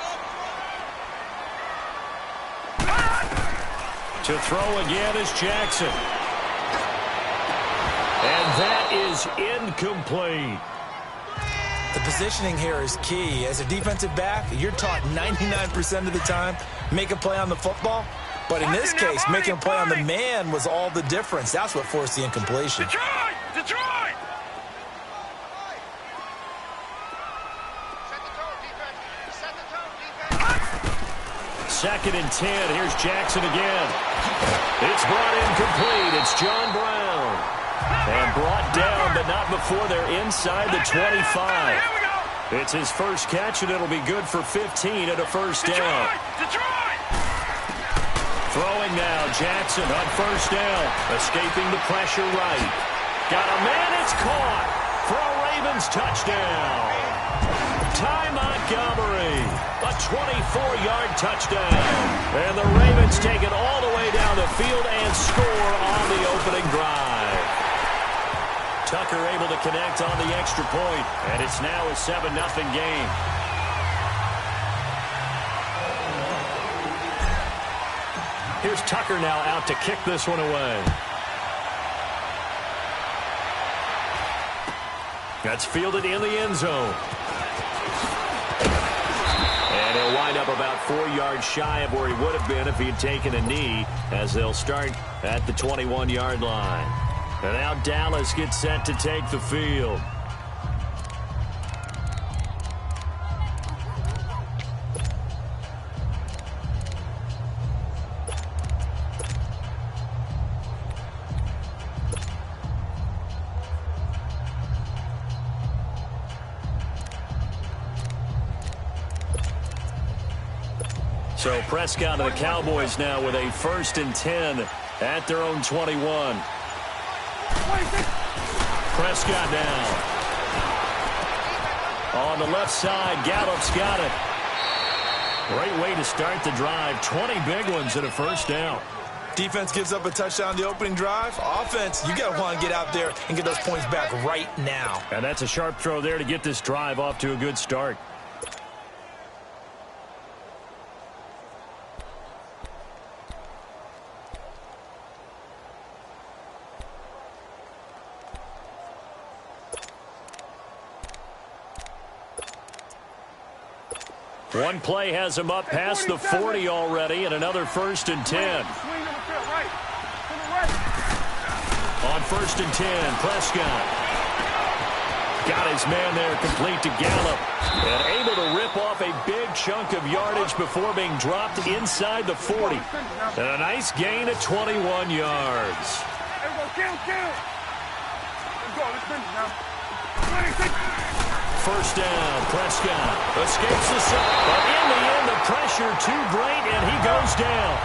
[SPEAKER 3] To throw again is Jackson. And that is incomplete.
[SPEAKER 4] The positioning here is key. As a defensive back, you're taught 99% of the time, make a play on the football. But in this case, making a play on the man was all the difference. That's what forced the incompletion.
[SPEAKER 5] Detroit!
[SPEAKER 3] 2nd and 10. Here's Jackson again. It's brought in complete. It's John Brown. And brought down, but not before they're inside the 25. It's his first catch, and it'll be good for 15 at a first down. Throwing now, Jackson on first down. Escaping the pressure right. Got a man, it's caught for a Ravens touchdown. Ty Montgomery, a 24-yard touchdown. And the Ravens take it all the way down the field and score on the opening drive. Tucker able to connect on the extra point, and it's now a 7-0 game. Here's Tucker now out to kick this one away. That's fielded in the end zone. And he'll wind up about 4 yards shy of where he would have been if he had taken a knee, as they'll start at the 21-yard line. And now Dallas gets set to take the field. So Prescott and the Cowboys now with a 1st and 10 at their own 21. Prescott now. On the left side, Gallup's got it. Great way to start the drive. 20 big ones and a first down.
[SPEAKER 4] Defense gives up a touchdown the opening drive. Offense, you got to want to get out there and get those points back right now.
[SPEAKER 3] And that's a sharp throw there to get this drive off to a good start. One play has him up past the 40 already, and another 1st and 10. On 1st and 10, Prescott got his man there complete to Gallup, and able to rip off a big chunk of yardage before being dropped inside the 40. And a nice gain of 21 yards. First down, Prescott escapes the sack, but in the end, the pressure too great, and he goes down.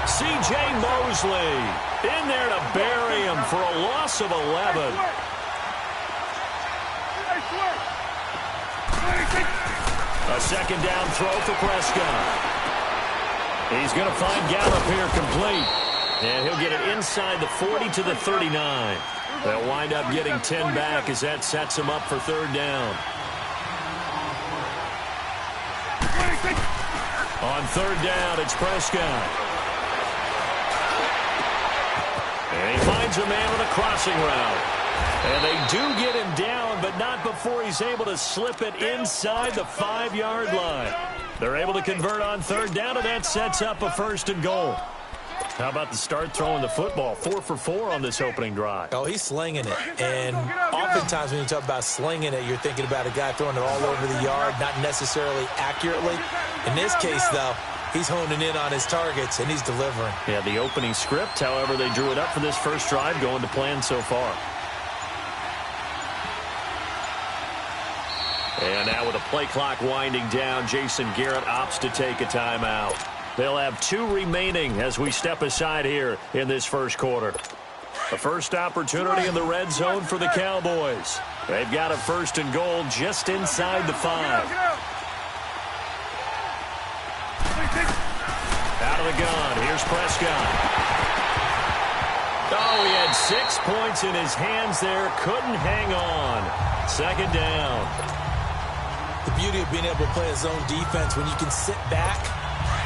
[SPEAKER 3] C.J. Mosley in there to bury him for a loss of 11. A second down throw for Prescott. He's going to find Gallup here complete. And he'll get it inside the 40 to the 39. They'll wind up getting 10 back as that sets him up for third down. On third down, it's Prescott. And he finds a man with a crossing route. And they do get him down, but not before he's able to slip it inside the 5-yard line. They're able to convert on third down, and that sets up a first and goal. How about the start throwing the football? 4 for 4 on this opening drive.
[SPEAKER 4] Oh, he's slinging it. And oftentimes when you talk about slinging it, you're thinking about a guy throwing it all over the yard, not necessarily accurately. In this case, though, he's honing in on his targets, and he's delivering.
[SPEAKER 3] Yeah, the opening script, however, they drew it up for this first drive, going to plan so far. And now with the play clock winding down, Jason Garrett opts to take a timeout. They'll have 2 remaining as we step aside here in this first quarter. The first opportunity in the red zone for the Cowboys. They've got a first and goal just inside the 5. Out of the gun, here's Prescott. Oh, he had 6 points in his hands there, couldn't hang on. Second down.
[SPEAKER 4] The beauty of being able to play a zone defense when you can sit back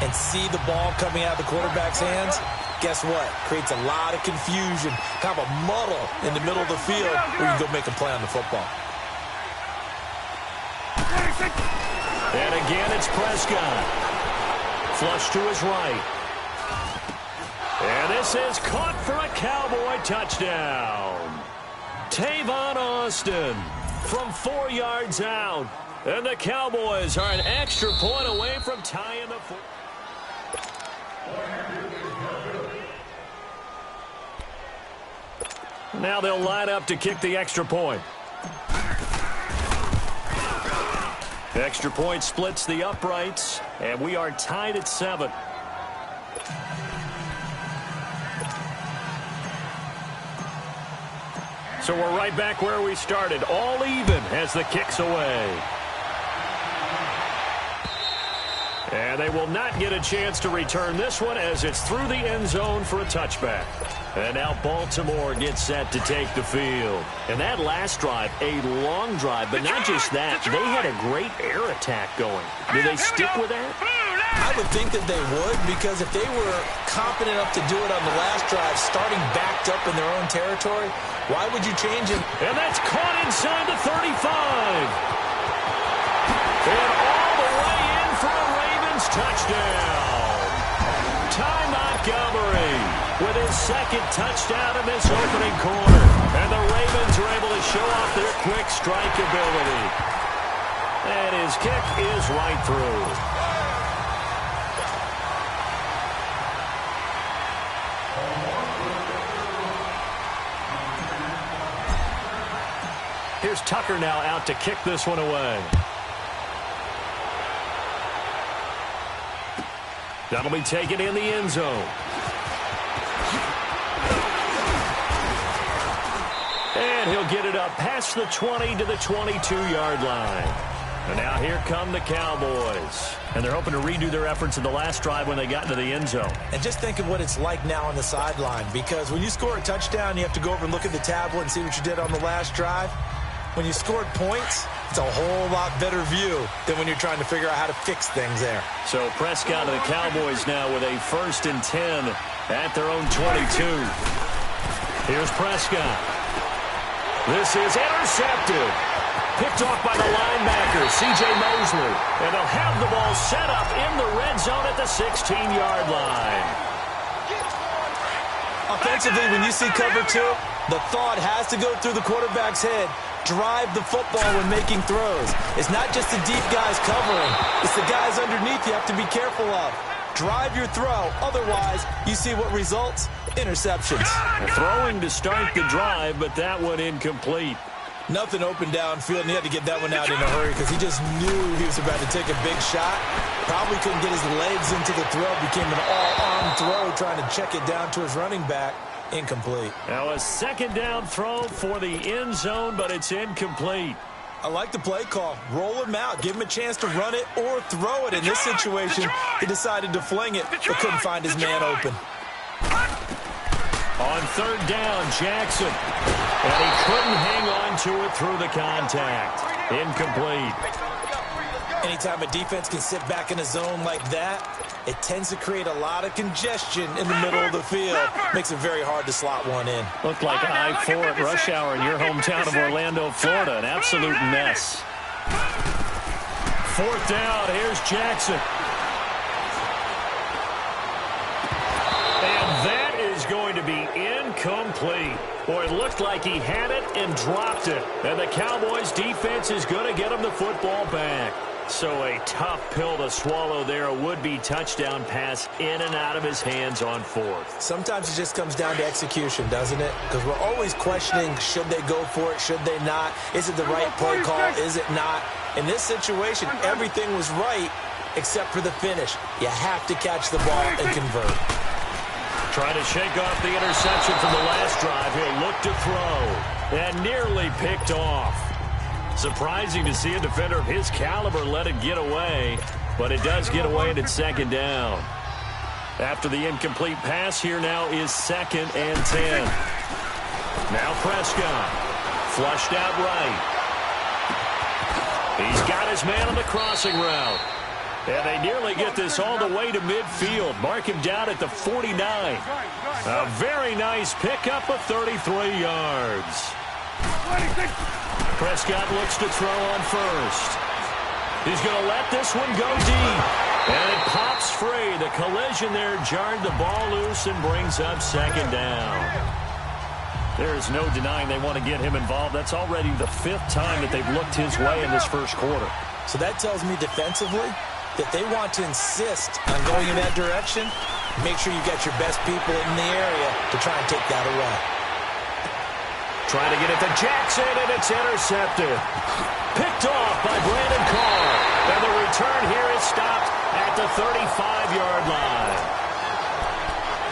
[SPEAKER 4] and see the ball coming out of the quarterback's hands, guess what? Creates a lot of confusion, kind of a muddle in the middle of the field where you can go make a play on the football.
[SPEAKER 3] And again, it's Prescott. Flush to his right. And this is caught for a Cowboy touchdown. Tavon Austin from 4 yards out. And the Cowboys are an extra point away from tying the foot. Now they'll line up to kick the extra point. The extra point splits the uprights, and we are tied at 7. So we're right back where we started, all even as the kick's away. And they will not get a chance to return this one as it's through the end zone for a touchback. And now Baltimore gets set to take the field. And that last drive, a long drive, but not just that. They had a great air attack going. Do they stick with that?
[SPEAKER 4] I would think that they would, because if they were confident enough to do it on the last drive, starting backed up in their own territory, why would you change it?
[SPEAKER 3] And that's caught inside the 35. And all the way in for a Ravens touchdown. Ty Montgomery with his second touchdown in this opening quarter. And the Ravens are able to show off their quick strike ability. And his kick is right through. Here's Tucker now out to kick this one away. That'll be taken in the end zone. And he'll get it up past the 20 to the 22-yard line. And now here come the Cowboys. And they're hoping to redo their efforts in the last drive when they got into the end zone.
[SPEAKER 4] And just think of what it's like now on the sideline, because when you score a touchdown, you have to go over and look at the tablet and see what you did on the last drive. When you scored points, it's a whole lot better view than when you're trying to figure out how to fix things there.
[SPEAKER 3] So Prescott and the Cowboys now with a 1st and 10 at their own 22. Here's Prescott. This is intercepted. Picked off by the linebacker, C.J. Mosley. And they'll have the ball set up in the red zone at the 16-yard line.
[SPEAKER 4] Offensively, when you see cover 2, the thought has to go through the quarterback's head. Drive the football when making throws. It's not just the deep guys covering. It's the guys underneath you have to be careful of. drive your throw. Otherwise, you see what results? Interceptions.
[SPEAKER 3] Throwing to start the drive, but that one incomplete.
[SPEAKER 4] Nothing open downfield, and he had to get that one out in a hurry because he just knew he was about to take a big shot. Probably couldn't get his legs into the throw. Became an all-arm throw, trying to check it down to his running back. Incomplete.
[SPEAKER 3] Now a second down throw for the end zone, but it's incomplete.
[SPEAKER 4] I like the play call. Roll him out. Give him a chance to run it or throw it. In this situation, he decided to fling it, but couldn't find his man open.
[SPEAKER 3] On third down, Jackson. And he couldn't hang on to it through the contact. Incomplete.
[SPEAKER 4] Anytime a defense can sit back in a zone like that, it tends to create a lot of congestion in the middle of the field. Makes it very hard to slot one in.
[SPEAKER 3] Looked like I-4 at rush hour in your hometown of Orlando, Florida. An absolute mess. Fourth down, here's Jackson. And that is going to be incomplete. Boy, it looked like he had it and dropped it. And the Cowboys defense is going to get him the football back. So a tough pill to swallow there. A would-be touchdown pass in and out of his hands on fourth.
[SPEAKER 4] Sometimes it just comes down to execution, doesn't it? Because we're always questioning, should they go for it, should they not? Is it the right play call, is it not? In this situation, everything was right except for the finish. You have to catch the ball and convert.
[SPEAKER 3] Trying to shake off the interception from the last drive. He'll look to throw. And nearly picked off. Surprising to see a defender of his caliber let it get away, but it does get away and it's second down. After the incomplete pass, here now is 2nd and 10. Now Prescott, flushed out right. He's got his man on the crossing route. And they nearly get this all the way to midfield. Mark him down at the 49. A very nice pickup of 33 yards. Prescott looks to throw on first. He's going to let this one go deep. And it pops free. The collision there jarred the ball loose and brings up second down. There's no denying they want to get him involved. That's already the 5th time that they've looked his way in this first quarter.
[SPEAKER 4] So that tells me defensively that they want to insist on going in that direction. Make sure you get your best people in the area to try and take that away.
[SPEAKER 3] Trying to get it to Jackson, and it's intercepted. Picked off by Brandon Carr. And the return here is stopped at the 35-yard line.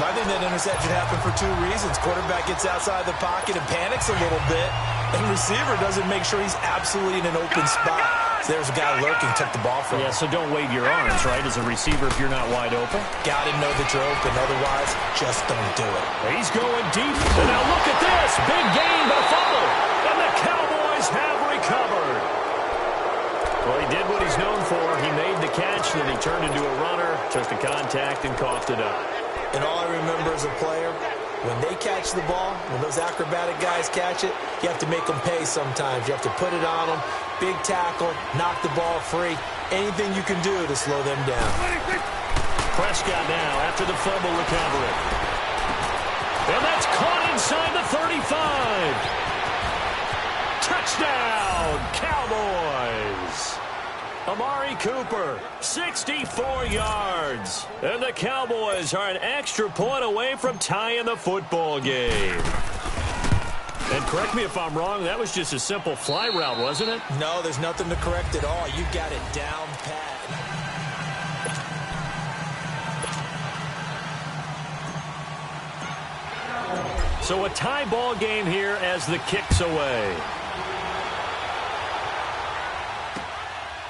[SPEAKER 4] I think that interception happened for 2 reasons. Quarterback gets outside the pocket and panics a little bit, and receiver doesn't make sure he's absolutely in an open spot. So there's a guy lurking, took the ball from him.
[SPEAKER 3] Yeah, so don't wave your arms, right, as a receiver if you're not wide open.
[SPEAKER 4] Got to know that you're open. Otherwise, just don't do it.
[SPEAKER 3] He's going deep. And now look at this. Big gain, but a fumble. And the Cowboys have recovered. Well, he did what he's known for. He made the catch, then he turned into a runner, took the contact, and coughed it up.
[SPEAKER 4] And all I remember as a player, when they catch the ball, when those acrobatic guys catch it, you have to make them pay sometimes. You have to put it on them. Big tackle, knock the ball free. Anything you can do to slow them down.
[SPEAKER 3] Prescott now after the fumble recovery. And that's caught inside the 35. Touchdown, Cowboys. Amari Cooper, 64 yards. And the Cowboys are an extra point away from tying the football game. And correct me if I'm wrong, that was just a simple fly route, wasn't it?
[SPEAKER 4] No, there's nothing to correct at all. You got it down pat.
[SPEAKER 3] So a tie ball game here as the kick's away.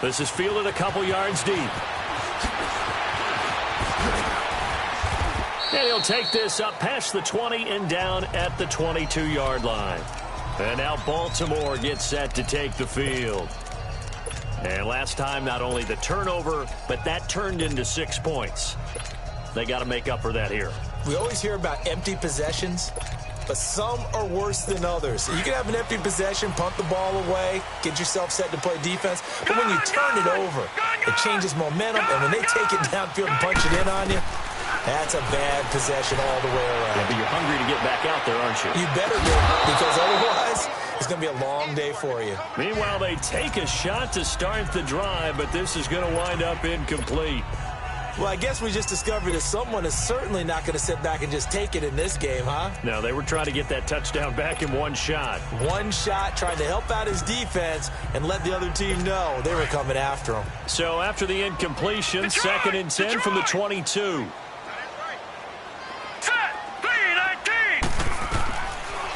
[SPEAKER 3] This is fielded a couple yards deep. And he'll take this up past the 20 and down at the 22-yard line. And now Baltimore gets set to take the field. And last time, not only the turnover, but that turned into 6 points. They got to make up for that here.
[SPEAKER 4] We always hear about empty possessions, but some are worse than others. You can have an empty possession, punt the ball away, get yourself set to play defense, but when you turn it over, it changes momentum, and when they take it downfield and punch it in on you, that's a bad possession all the way around.
[SPEAKER 3] Yeah, but you're hungry to get back out there, aren't you?
[SPEAKER 4] You better be, because otherwise it's going to be a long day for you.
[SPEAKER 3] Meanwhile, they take a shot to start the drive, but this is going to wind up incomplete.
[SPEAKER 4] Well, I guess we just discovered that someone is certainly not going to sit back and just take it in this game, huh?
[SPEAKER 3] No, they were trying to get that touchdown back in one shot.
[SPEAKER 4] One shot, trying to help out his defense and let the other team know they were coming after him.
[SPEAKER 3] So after the incompletion, second and 10 from the 22.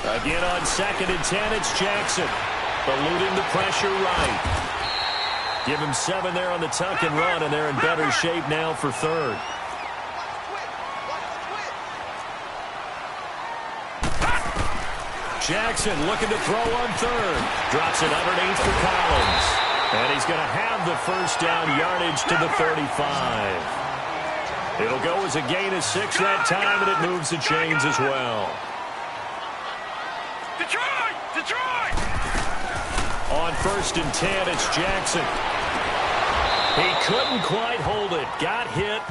[SPEAKER 3] Again on second and 10, it's Jackson. Eluding the pressure right. Give him 7 there on the tuck and run, and they're in better shape now for third. Jackson looking to throw on third. Drops it underneath for Collins. And he's going to have the first down yardage to the 35. It'll go as a gain of 6 that time, and it moves the chains as well.
[SPEAKER 5] Detroit!
[SPEAKER 3] On first and 10, it's Jackson. He couldn't quite hold it. Got hit.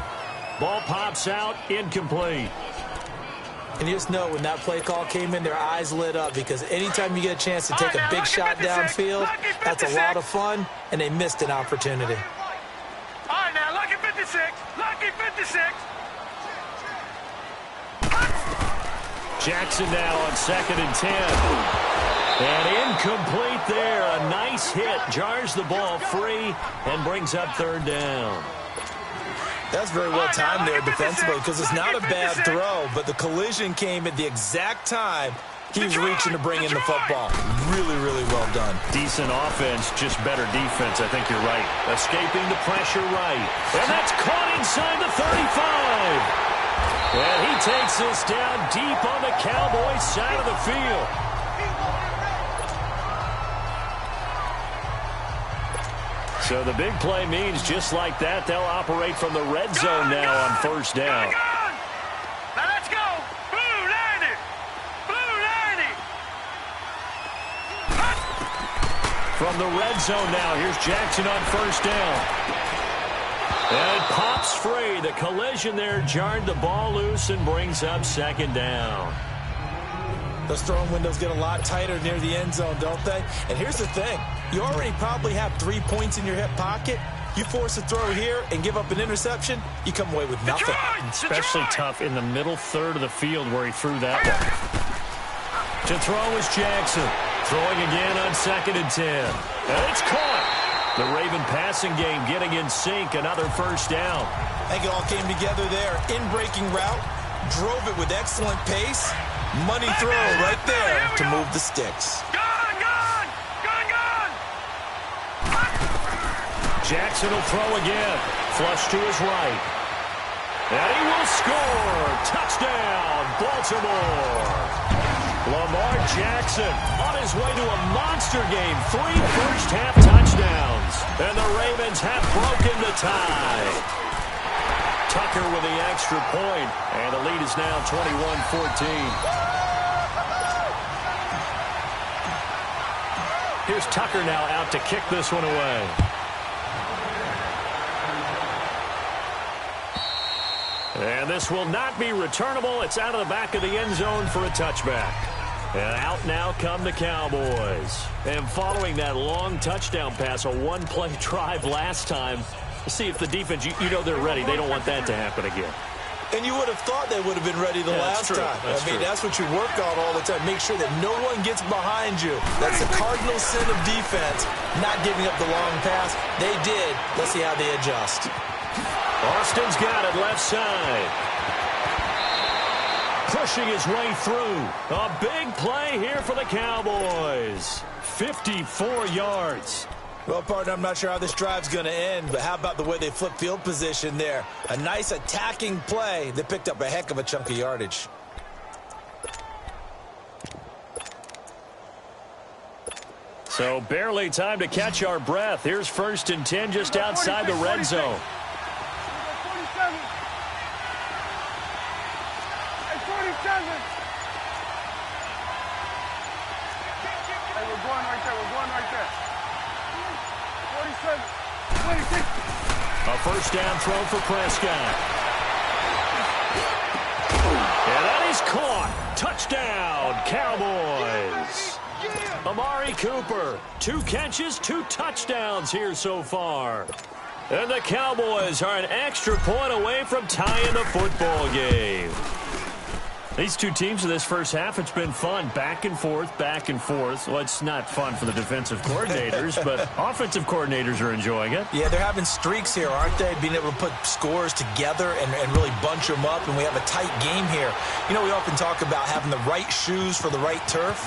[SPEAKER 3] Ball pops out. Incomplete.
[SPEAKER 4] And you just know when that play call came in, their eyes lit up because anytime you get a chance to take a big shot downfield, that's a lot of fun, and they missed an opportunity.
[SPEAKER 5] All right, now, lucky 56. Lucky 56.
[SPEAKER 3] Jackson now on second and 10. And incomplete there. A nice hit. Jars the ball free and brings up third down.
[SPEAKER 4] That's very well timed there defensively because it's not a bad throw, but the collision came at the exact time he was reaching to bring in the football. Really, really well done.
[SPEAKER 3] Decent offense, just better defense. I think you're right. Escaping the pressure right. And that's caught inside the 35. And he takes this down deep on the Cowboys side of the field. So the big play means just like that, they'll operate from the red zone now on first down.
[SPEAKER 5] Now let's go. Blue 90. Blue 90.
[SPEAKER 3] From the red zone now, here's Jackson on first down. And it pops free. The collision there jarred the ball loose and brings up second down.
[SPEAKER 4] Those throwing windows get a lot tighter near the end zone, don't they? And here's the thing. You already probably have 3 points in your hip pocket. You force a throw here and give up an interception, you come away with nothing.
[SPEAKER 3] Especially tough in the middle third of the field where he threw that one. To throw is Jackson. Throwing again on second and 10. And it's caught. The Raven passing game getting in sync. Another first down.
[SPEAKER 4] I think it all came together there. In-breaking route. Drove it with excellent pace. Money throw right there to move the sticks.
[SPEAKER 3] Jackson will throw again. Flush to his right. And he will score. Touchdown, Baltimore. Lamar Jackson on his way to a monster game. 3 first-half touchdowns. And the Ravens have broken the tie. Tucker with the extra point. And the lead is now 21-14. Here's Tucker now out to kick this one away. And this will not be returnable. It's out of the back of the end zone for a touchback. And out now come the Cowboys. And following that long touchdown pass, a one-play drive last time, see if the defense, you know they're ready. They don't want that to happen again.
[SPEAKER 4] And you would have thought they would have been ready the last time. That's what you work on all the time. Make sure that no one gets behind you. That's the cardinal sin of defense, not giving up the long pass. They did. Let's see how they adjust.
[SPEAKER 3] Austin's got it left side. Pushing his way through. A big play here for the Cowboys. 54 yards.
[SPEAKER 4] Well, partner, I'm not sure how this drive's going to end, but how about the way they flip field position there? A nice attacking play that picked up a heck of a chunk of yardage.
[SPEAKER 3] So barely time to catch our breath. Here's first and 10 just outside the red zone. A first down throw for Prescott. And that is caught. Touchdown, Cowboys. Amari Cooper, 2 catches, 2 touchdowns here so far. And the Cowboys are an extra point away from tying the football game. These two teams in this first half, it's been fun. Back and forth, back and forth. Well, it's not fun for the defensive coordinators, but offensive coordinators are enjoying it.
[SPEAKER 4] Yeah, they're having streaks here, aren't they? Being able to put scores together and really bunch them up, and we have a tight game here. You know, we often talk about having the right shoes for the right turf.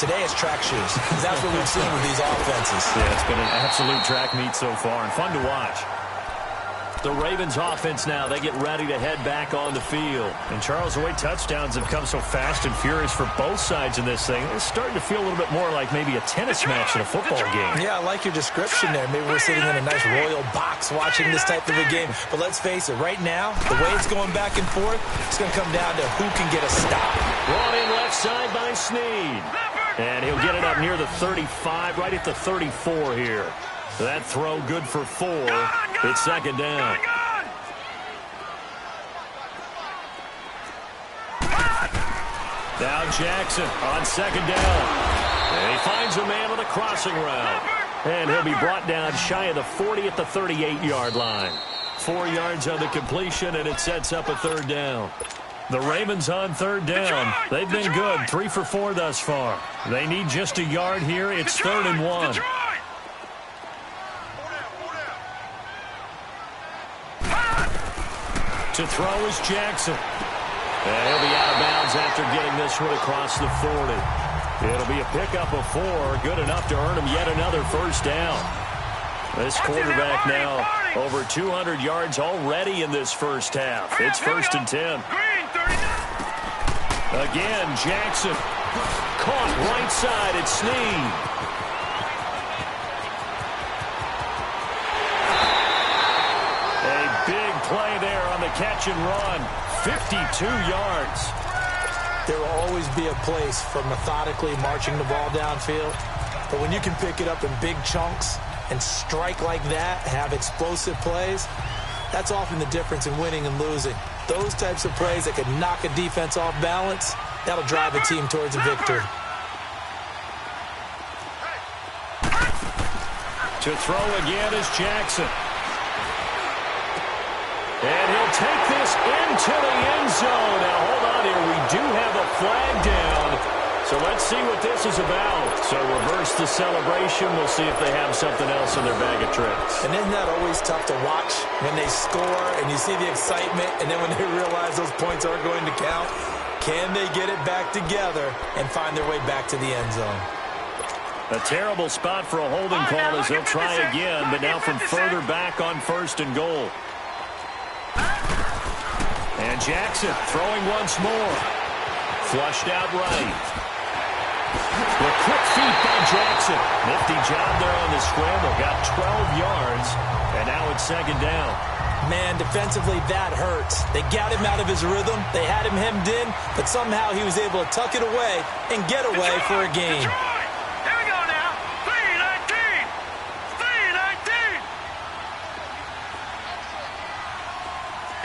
[SPEAKER 4] Today it's track shoes. That's what we've seen with these offenses.
[SPEAKER 3] Yeah, it's been an absolute track meet so far and fun to watch. The Ravens offense now, they get ready to head back on the field. And Charles, the way touchdowns have come so fast and furious for both sides in this thing, it's starting to feel a little bit more like maybe a tennis match in a football game.
[SPEAKER 4] Yeah, I like your description there. Maybe we're sitting in a nice royal box watching this type of a game. But let's face it, right now, the way it's going back and forth, it's going to come down to who can get a stop.
[SPEAKER 3] Brought in left side by Snead. And he'll get it up near the 35, right at the 34 here. That throw good for 4. It's second down. Now Jackson on second down. And he finds a man on the crossing route. And he'll be brought down shy of the 40 at the 38-yard line. 4 yards on the completion, and it sets up a third down. The Ravens on third down. They've been good, 3 for 4 thus far. They need just a yard here. It's 3rd and 1. To throw is Jackson. And he'll be out of bounds after getting this one across the 40. It'll be a pickup of 4, good enough to earn him yet another first down. This quarterback now over 200 yards already in this first half. It's 1st and 10. Again, Jackson. Caught right side at Snead. A big play there on the catch and run. 52 yards.
[SPEAKER 4] There will always be a place for methodically marching the ball downfield. But when you can pick it up in big chunks and strike like that, have explosive plays, that's often the difference in winning and losing. Those types of plays that could knock a defense off balance, that'll drive a team towards a victory.
[SPEAKER 3] To throw again is Jackson. And he'll take this into the end zone. Now, hold on here. We do have a flag down. So let's see what this is about. So reverse the celebration. We'll see if they have something else in their bag of tricks.
[SPEAKER 4] And isn't that always tough to watch when they score and you see the excitement, and then when they realize those points aren't going to count? Can they get it back together and find their way back to the end zone?
[SPEAKER 3] A terrible spot for a holding call as they'll try again, but now from further back on 1st and goal. And Jackson throwing once more. Flushed out right. The quick feet by Jackson. Nifty job there on the scramble. Got 12 yards, and now it's 2nd down.
[SPEAKER 4] Man, defensively, that hurts. They got him out of his rhythm. They had him hemmed in, but somehow he was able to tuck it away and get away for a gain.
[SPEAKER 5] Here we go now. 3-19. 3-19.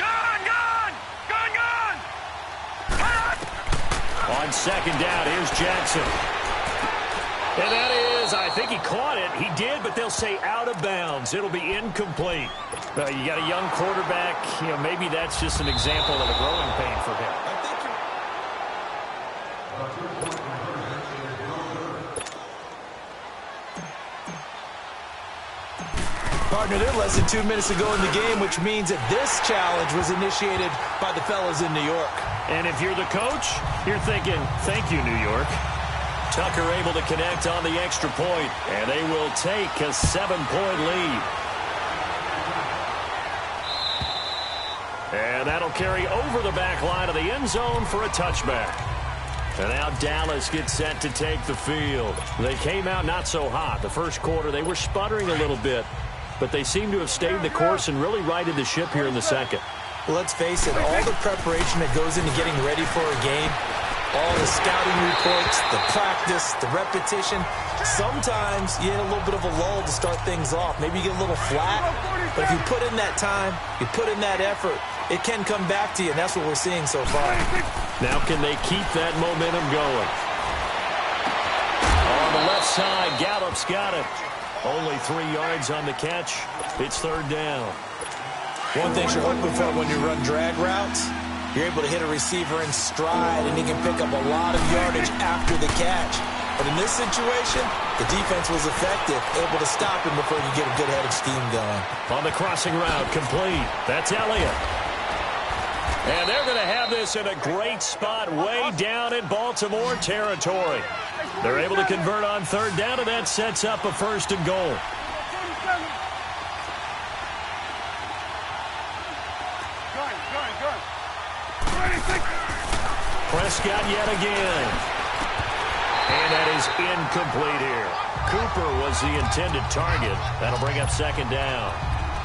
[SPEAKER 5] Gone.
[SPEAKER 3] On 2nd down, here's Jackson. And that is, I think he caught it. He did, but they'll say out of bounds. It'll be incomplete. You got a young quarterback. You know, maybe that's just an example of a growing pain for him.
[SPEAKER 4] Partner, they're less than 2 minutes to go in the game, which means that this challenge was initiated by the fellas in New York.
[SPEAKER 3] And if you're the coach, you're thinking, thank you, New York. Tucker able to connect on the extra point, and they will take a 7-point lead. And that'll carry over the back line of the end zone for a touchback. And now Dallas gets set to take the field. They came out not so hot. The first quarter, they were sputtering a little bit, but they seem to have stayed the course and really righted the ship here in the second.
[SPEAKER 4] Well, let's face it, all the preparation that goes into getting ready for a game, all the scouting reports, the practice, the repetition, sometimes you hit a little bit of a lull to start things off. Maybe you get a little flat, but if you put in that time, you put in that effort, it can come back to you, and that's what we're seeing so far.
[SPEAKER 3] Now can they keep that momentum going? On the left side, Gallup's got it. Only 3 yards on the catch. It's third down.
[SPEAKER 4] One thing you're hoping for when you run drag routes, you're able to hit a receiver in stride, and he can pick up a lot of yardage after the catch. But in this situation, the defense was effective, able to stop him before you get a good head of steam going.
[SPEAKER 3] On the crossing route, complete. That's Elliott. And they're going to have this in a great spot way down in Baltimore territory. They're able to convert on third down, and that sets up a first and goal. Prescott yet again. And that is incomplete here. Cooper was the intended target. That'll bring up second down.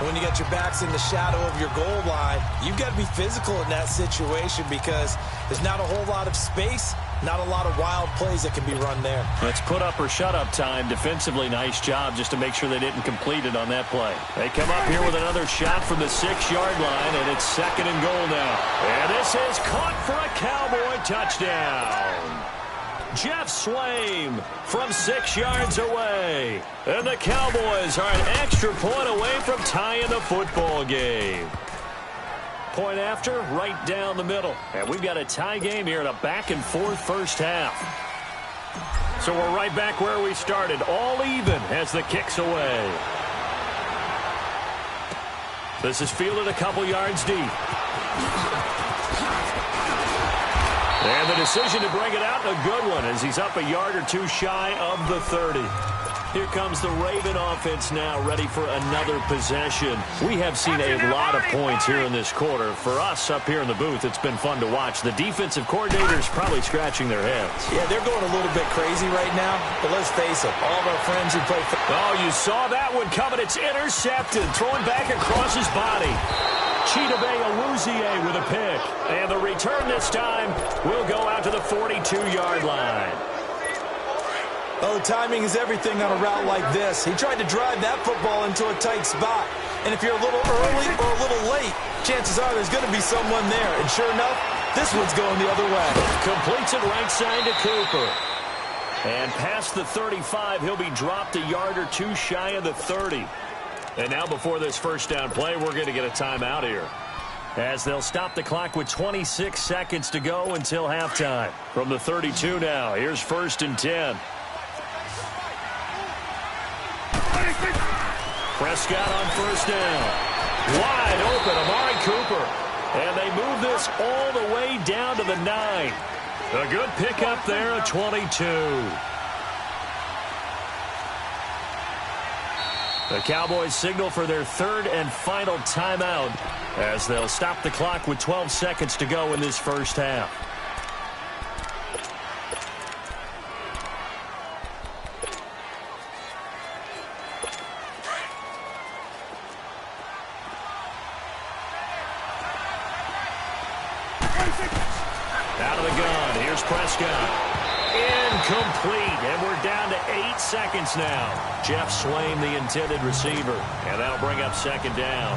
[SPEAKER 4] When you got your backs in the shadow of your goal line, you've got to be physical in that situation because there's not a whole lot of space, not a lot of wild plays that can be run there.
[SPEAKER 3] Let's put up or shut up time. Defensively, nice job just to make sure they didn't complete it on that play. They come up here with another shot from the 6-yard line, and it's second and goal now. And this is caught for a Cowboy touchdown. Jeff Swaim from 6 yards away. And the Cowboys are an extra point away from tying the football game. Point after, right down the middle. And we've got a tie game here in a back-and-forth first half. So we're right back where we started, all even as the kick's away. This is fielded a couple yards deep. And the decision to bring it out, a good one, as he's up a yard or two shy of the 30. Here comes the Raven offense now, ready for another possession. We have seen a lot of points here in this quarter. For us up here in the booth, it's been fun to watch. The defensive coordinators probably scratching their heads.
[SPEAKER 4] Yeah, they're going a little bit crazy right now, but let's face it, all of our friends who play...
[SPEAKER 3] Oh, you saw that one coming. It's intercepted, thrown back across his body. Chidobe Awuzie with a pick. And the return this time will go out to the 42-yard line.
[SPEAKER 4] Oh, timing is everything on a route like this. He tried to drive that football into a tight spot. And if you're a little early or a little late, chances are there's going to be someone there. And sure enough, this one's going the other way.
[SPEAKER 3] Completes it right side to Cooper. And past the 35, he'll be dropped a yard or two shy of the 30. And now before this first down play, we're going to get a timeout here, as they'll stop the clock with 26 seconds to go until halftime. From the 32 now, here's first and 10. Prescott on first down. Wide open, Amari Cooper. And they move this all the way down to the 9. A good pickup there at 22. The Cowboys signal for their third and final timeout, as they'll stop the clock with 12 seconds to go in this first half. Out of the gun, here's Prescott. Incomplete, and we're down to 8 seconds now. Jeff Swaim, the intended receiver, and that'll bring up second down.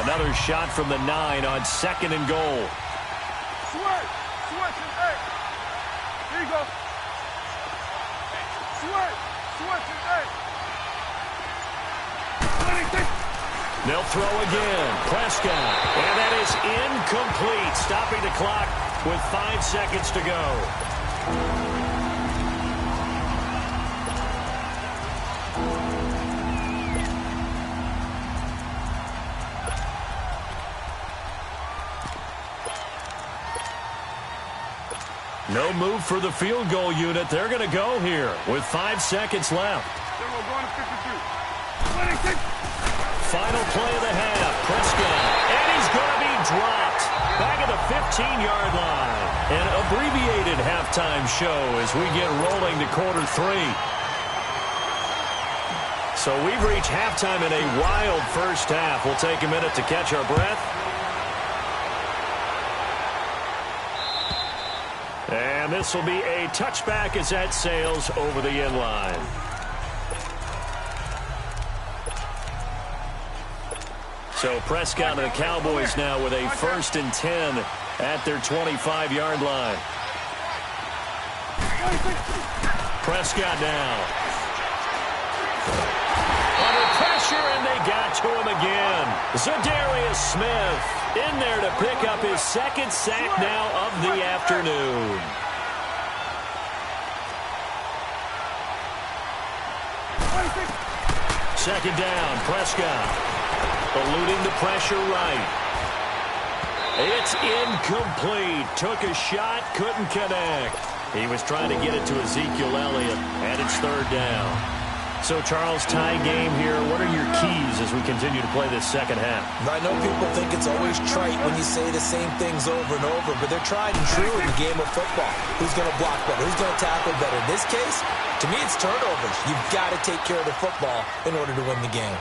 [SPEAKER 3] Another shot from the 9 on second and goal.
[SPEAKER 5] Here you go.
[SPEAKER 3] They'll throw again. Prescott. And that is incomplete. Stopping the clock with 5 seconds to go. No move for the field goal unit. They're going to go here with 5 seconds left. Final play of the half. Prescott. And he's going to be dropped back at the 15-yard line. An abbreviated halftime show as we get rolling to quarter 3. So we've reached halftime in a wild first half. We'll take a minute to catch our breath. And this will be a touchback as that sails over the end line. So Prescott and the Cowboys now with a 1st and 10 at their 25-yard line. Prescott now. Under pressure, and they got to him again. Zadarius Smith in there to pick up his 2nd sack now of the afternoon. Second down, Prescott. Eluding the pressure right. It's incomplete. Took a shot, couldn't connect. He was trying to get it to Ezekiel Elliott, and it's 3rd down. So, Charles, tie game here. What are your keys as we continue to play this second half?
[SPEAKER 4] I know people think it's always trite when you say the same things over and over, but they're tried and true in the game of football. Who's going to block better? Who's going to tackle better? In this case, to me, it's turnovers. You've got to take care of the football in order to win the game.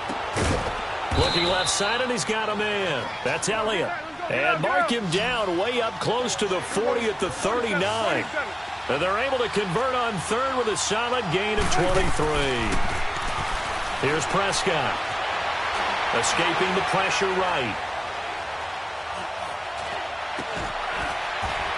[SPEAKER 3] Looking left side, and he's got a man. That's Elliott. And mark him down way up close to the 40 at the 39. And they're able to convert on 3rd with a solid gain of 23. Here's Prescott. Escaping the pressure right.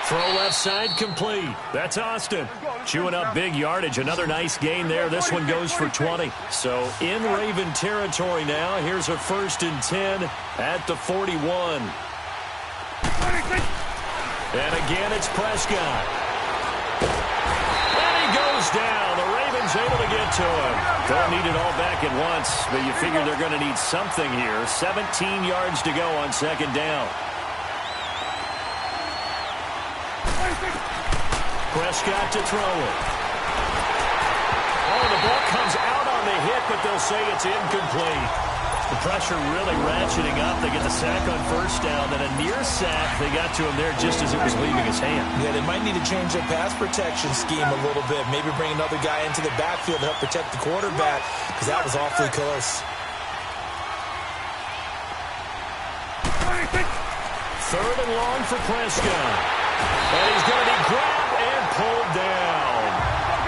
[SPEAKER 3] Throw left side complete. That's Austin. Chewing up big yardage. Another nice gain there. This one goes for 20. So in Raven territory now. Here's a 1st and 10 at the 41. And again, it's Prescott. And he goes down. The Ravens able to get to him. Don't need it all back at once, but you figure they're going to need something here. 17 yards to go on 2nd down. Prescott to throw it. Oh, the ball comes out on the hit, but they'll say it's incomplete. The pressure really ratcheting up. They get the sack on 1st down, then a near sack. They got to him there just as it was leaving his hand.
[SPEAKER 4] Yeah, they might need to change their pass protection scheme a little bit. Maybe bring another guy into the backfield to help protect the quarterback, because that was awfully close.
[SPEAKER 3] 3rd and long for Prescott. And he's going to be grabbed and pulled down.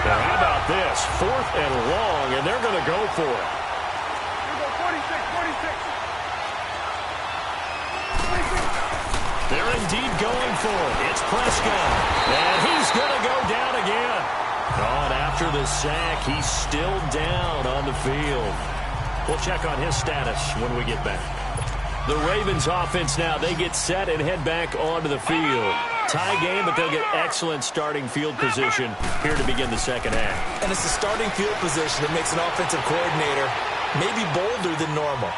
[SPEAKER 3] Now, how about this? 4th and long, and they're going to go for it. They're indeed going for it. It's Prescott. And he's going to go down again. On after the sack, he's still down on the field. We'll check on his status when we get back. The Ravens offense now, they get set and head back onto the field. Tie game, but they'll get excellent starting field position here to begin the second half.
[SPEAKER 4] And it's the starting field position that makes an offensive coordinator maybe bolder than normal.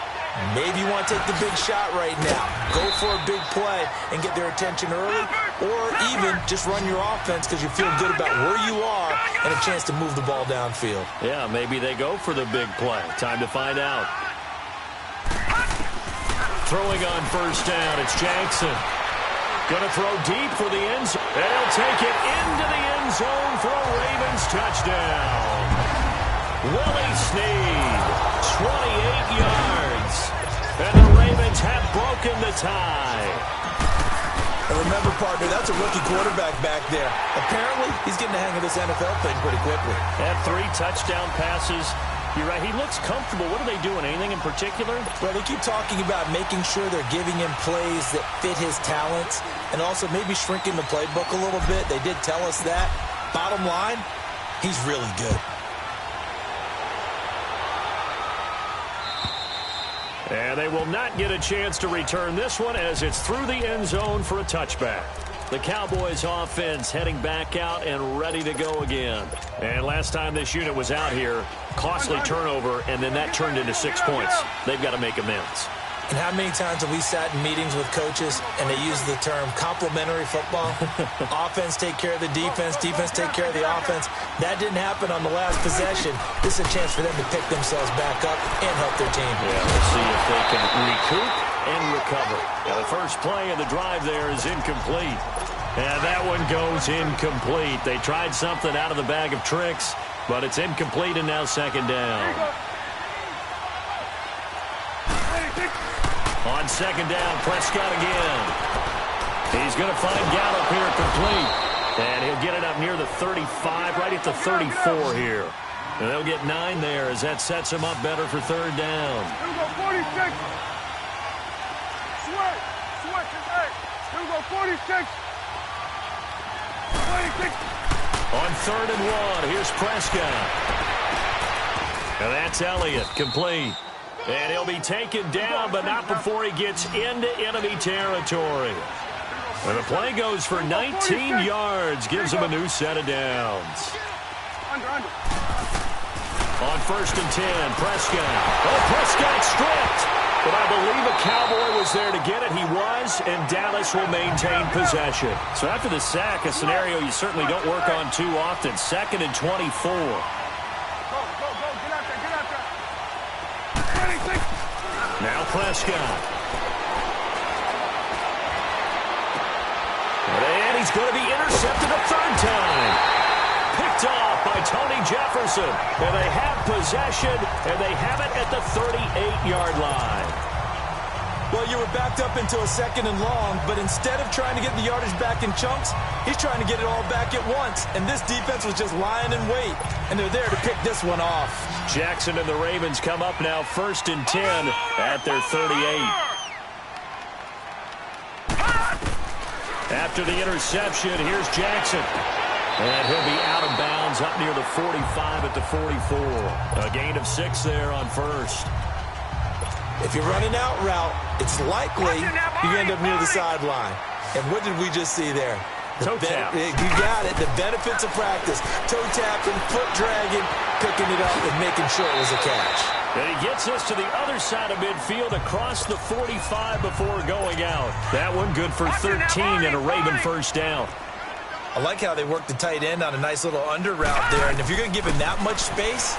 [SPEAKER 4] Maybe you want to take the big shot right now. Go for a big play and get their attention early, or even just run your offense because you feel good about where you are and a chance to move the ball downfield.
[SPEAKER 3] Yeah, maybe they go for the big play. Time to find out. Throwing on 1st down, it's Jackson. Going to throw deep for the end zone. And he'll take it into the end zone for a Ravens touchdown. Willie Snead, 28 yards. And the Ravens have broken the tie.
[SPEAKER 4] And remember, partner, that's a rookie quarterback back there. Apparently, he's getting the hang of this NFL thing pretty quickly.
[SPEAKER 3] Had 3 touchdown passes. You're right, he looks comfortable. What are they doing? Anything in particular?
[SPEAKER 4] Well, they keep talking about making sure they're giving him plays that fit his talents and also maybe shrinking the playbook a little bit. They did tell us that. Bottom line, he's really good.
[SPEAKER 3] And they will not get a chance to return this one as it's through the end zone for a touchback. The Cowboys offense heading back out and ready to go again. And last time this unit was out here, costly turnover, and then that turned into 6 points. They've got to make amends.
[SPEAKER 4] And how many times have we sat in meetings with coaches and they use the term complementary football? Offense take care of the defense, defense take care of the offense. That didn't happen on the last possession. This is a chance for them to pick themselves back up and help their team.
[SPEAKER 3] Yeah, let's see if they can recoup and recover. Now, the first play of the drive there is incomplete. And that one goes incomplete. They tried something out of the bag of tricks, but it's incomplete and now 2nd down. On 2nd down, Prescott again. He's going to find Gallup here complete. And he'll get it up near the 35, right at the 34 here. And they'll get 9 there as that sets him up better for 3rd down.
[SPEAKER 5] Switch. Hey, here we go, 46. 26.
[SPEAKER 3] On 3rd and 1, here's Prescott. And that's Elliott, complete. And he'll be taken down, but not before he gets into enemy territory. And the play goes for 19 yards, gives him a new set of downs.
[SPEAKER 5] Under.
[SPEAKER 3] On 1st and 10, Prescott. Oh, Prescott stripped. But I believe a Cowboy was there to get it. He was, and Dallas will maintain possession. So after the sack, a scenario you certainly don't work on too often. 2nd and 24.
[SPEAKER 5] Go. Get out there. 26.
[SPEAKER 3] Now Prescott. And he's going to be intercepted a 3rd time. Picked off by Tony Jefferson. And they have possession, and they have it at the 38-yard line.
[SPEAKER 4] Well, you were backed up into a 2nd and long, but instead of trying to get the yardage back in chunks, he's trying to get it all back at once. And this defense was just lying in wait, and they're there to pick this one off.
[SPEAKER 3] Jackson and the Ravens come up now 1st and 10 at their 38. After the interception, here's Jackson. And he'll be out of bounds up near the 45 at the 44. A gain of 6 there on 1st.
[SPEAKER 4] If you're running out route, it's likely you end up near the sideline. And what did we just see there?
[SPEAKER 3] Toe tap.
[SPEAKER 4] You got it. The benefits of practice. Toe tapping, foot dragging, picking it up, and making sure it was a catch.
[SPEAKER 3] And he gets us to the other side of midfield across the 45 before going out. That one good for 13 and a Raven 1st down.
[SPEAKER 4] I like how they worked the tight end on a nice little under route there. And if you're going to give him that much space,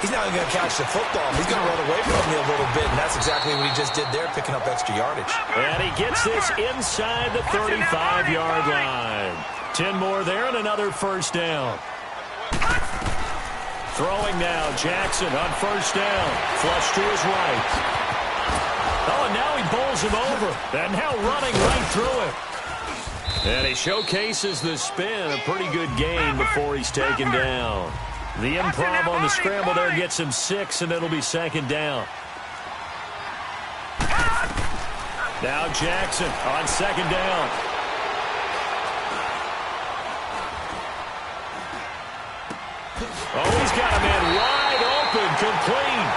[SPEAKER 4] he's not going to catch the football. He's going to run away from you a little bit, and that's exactly what he just did there, picking up extra yardage.
[SPEAKER 3] And he gets this inside the 35-yard line. 10 more there and another 1st down. Throwing now, Jackson on 1st down. Flush to his right. Oh, and now he bowls him over. And now running right through it. And he showcases the spin. A pretty good gain before he's taken down. The improv on the scramble there gets him 6, and it'll be 2nd down. Now Jackson on 2nd down. Oh, he's got a man wide open, complete.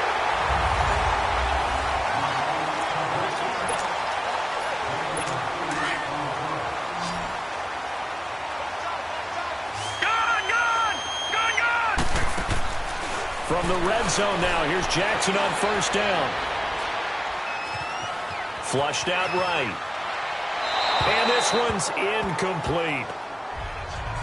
[SPEAKER 3] From the red zone now, here's Jackson on 1st down. Flushed out right. And this one's incomplete.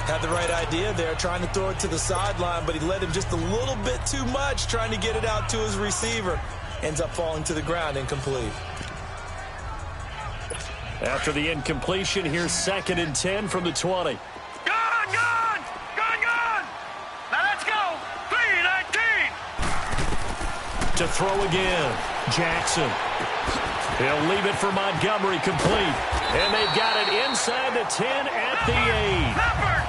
[SPEAKER 4] Had the right idea there, trying to throw it to the sideline, but he led him just a little bit too much, trying to get it out to his receiver. Ends up falling to the ground, incomplete.
[SPEAKER 3] After the incompletion, here's 2nd and 10 from the 20.
[SPEAKER 5] Gone! Now let's go! 3-19!
[SPEAKER 3] To throw again, Jackson. He'll leave it for Montgomery, complete. And they've got it inside the 10 at the 8.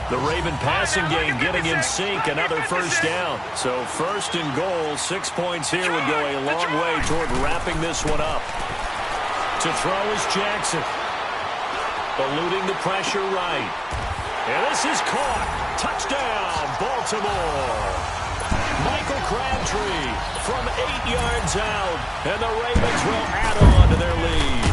[SPEAKER 3] The Raven passing game getting in sync, another 1st down. So 1st and goal, 6 points here would go a long way toward wrapping this one up. To throw is Jackson. Eluding the pressure right. And this is caught. Touchdown, Baltimore. Michael Crabtree from 8 yards out. And the Ravens will add on to their lead.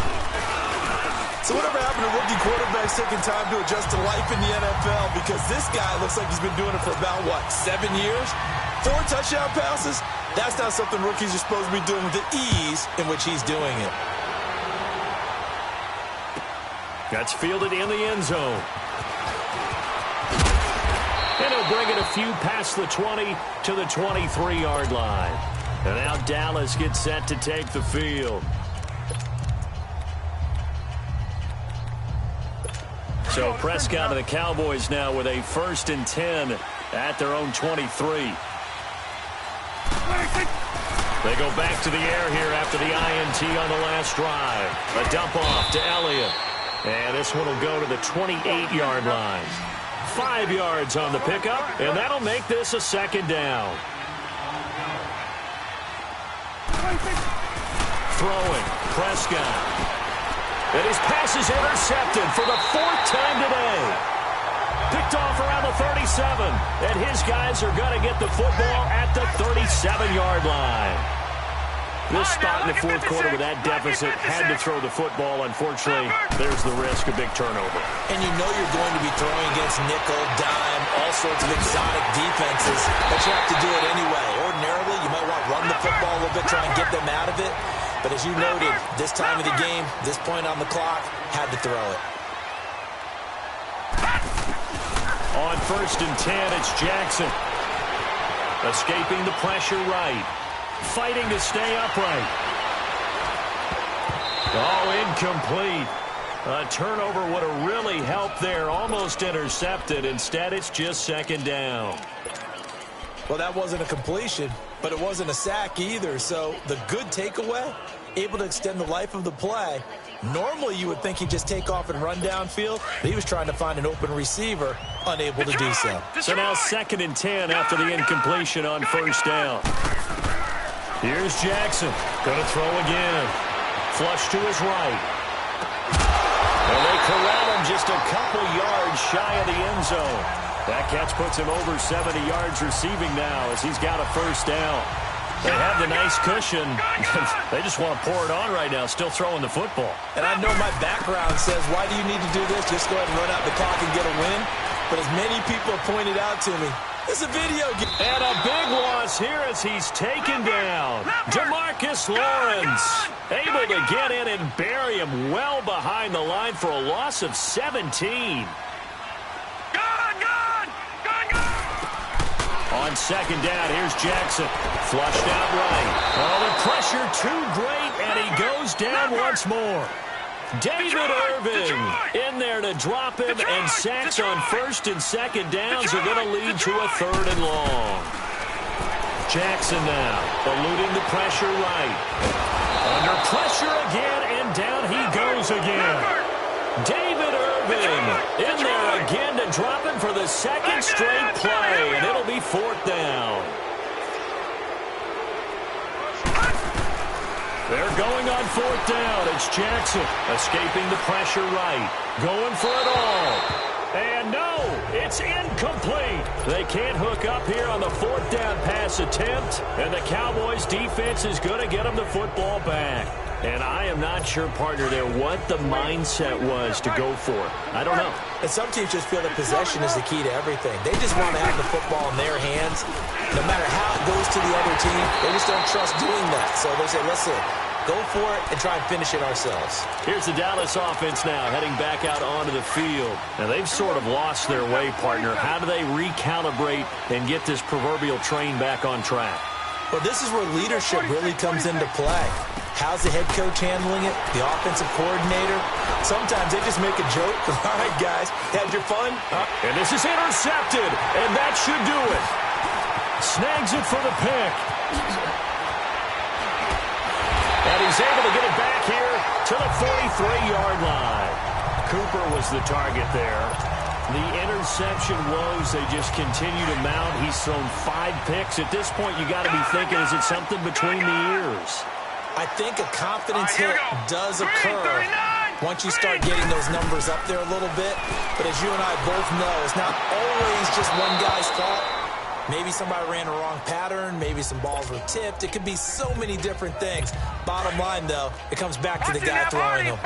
[SPEAKER 4] So whatever happened to rookie quarterbacks taking time to adjust to life in the NFL? Because this guy looks like he's been doing it for about, 7 years? 4 touchdown passes? That's not something rookies are supposed to be doing with the ease in which he's doing it.
[SPEAKER 3] That's fielded in the end zone. And he'll bring it a few past the 20 to the 23-yard line. And now Dallas gets set to take the field. So Prescott and the Cowboys now with a 1st and 10 at their own 23. They go back to the air here after the INT on the last drive. A dump off to Elliott. And this one will go to the 28-yard line. 5 yards on the pickup, and that'll make this a 2nd down. Throwing, Prescott. And his pass is intercepted for the 4th time today. Picked off around the 37. And his guys are going to get the football at the 37-yard line. This spot in the 4th quarter with that deficit had to throw the football. Unfortunately, there's the risk of big turnover.
[SPEAKER 4] And you know you're going to be throwing against nickel, dime, all sorts of exotic defenses, but you have to do it anyway. Ordinarily, you might want to run the football a little bit, try and get them out of it. But as you noted, this time of the game, this point on the clock, had to throw it.
[SPEAKER 3] On 1st and 10, it's Jackson. Escaping the pressure right. Fighting to stay upright. Oh, incomplete. A turnover would have really helped there. Almost intercepted. Instead, it's just 2nd down.
[SPEAKER 4] Well, that wasn't a completion, but it wasn't a sack either. So the good takeaway, able to extend the life of the play. Normally, you would think he'd just take off and run downfield. But he was trying to find an open receiver, unable to do so.
[SPEAKER 3] So now 2nd and 10 after the incompletion on 1st down. Here's Jackson. Going to throw again. Flush to his right. And they corral him just a couple yards shy of the end zone. That catch puts him over 70 yards receiving now as he's got a 1st down. They have the nice cushion. They just want to pour it on right now, still throwing the football.
[SPEAKER 4] And I know my background says, why do you need to do this? Just go ahead and run out the clock and get a win. But as many people have pointed out to me, it's a video game.
[SPEAKER 3] And a big loss here as he's taken down. DeMarcus Lawrence able to get in and bury him well behind the line for a loss of 17. On 2nd down, here's Jackson. Flushed out right. Oh, the pressure too great, and he goes down once more. David Irving in there to drop him, and sacks on 1st and 2nd downs are going to lead to a 3rd and long. Jackson now, eluding the pressure right. Under pressure again, and down he goes again. David Irving in there again to drop him for the 2nd straight play, and it'll be 4th down. They're going on 4th down. It's Jackson escaping the pressure right. Going for it all. And no, it's incomplete. They can't hook up here on the 4th down pass attempt. And the Cowboys defense is going to get them the football back. And I am not sure, partner, there what the mindset was to go for it. I don't know.
[SPEAKER 4] And some teams just feel that possession is the key to everything. They just want to have the football in their hands. No matter how it goes to the other team, they just don't trust doing that. So they say, listen, go for it and try and finish it ourselves.
[SPEAKER 3] Here's the Dallas offense now heading back out onto the field. Now, they've sort of lost their way, partner. How do they recalibrate and get this proverbial train back on track?
[SPEAKER 4] Well, this is where leadership really comes into play. How's the head coach handling it? The offensive coordinator? Sometimes they just make a joke. All right, guys, had your fun?
[SPEAKER 3] And this is intercepted, and that should do it. Snags it for the pick. And he's able to get it back here to the 43-yard line. Cooper was the target there. The interception woes, they just continue to mount. He's thrown 5 picks. At this point, you got to be thinking, is it something between the ears?
[SPEAKER 4] I think a confidence hit does occur once you start getting those numbers up there a little bit. But as you and I both know, it's not always just one guy's fault. Maybe somebody ran a wrong pattern. Maybe some balls were tipped. It could be so many different things. Bottom line, though, it comes back to the guy throwing them.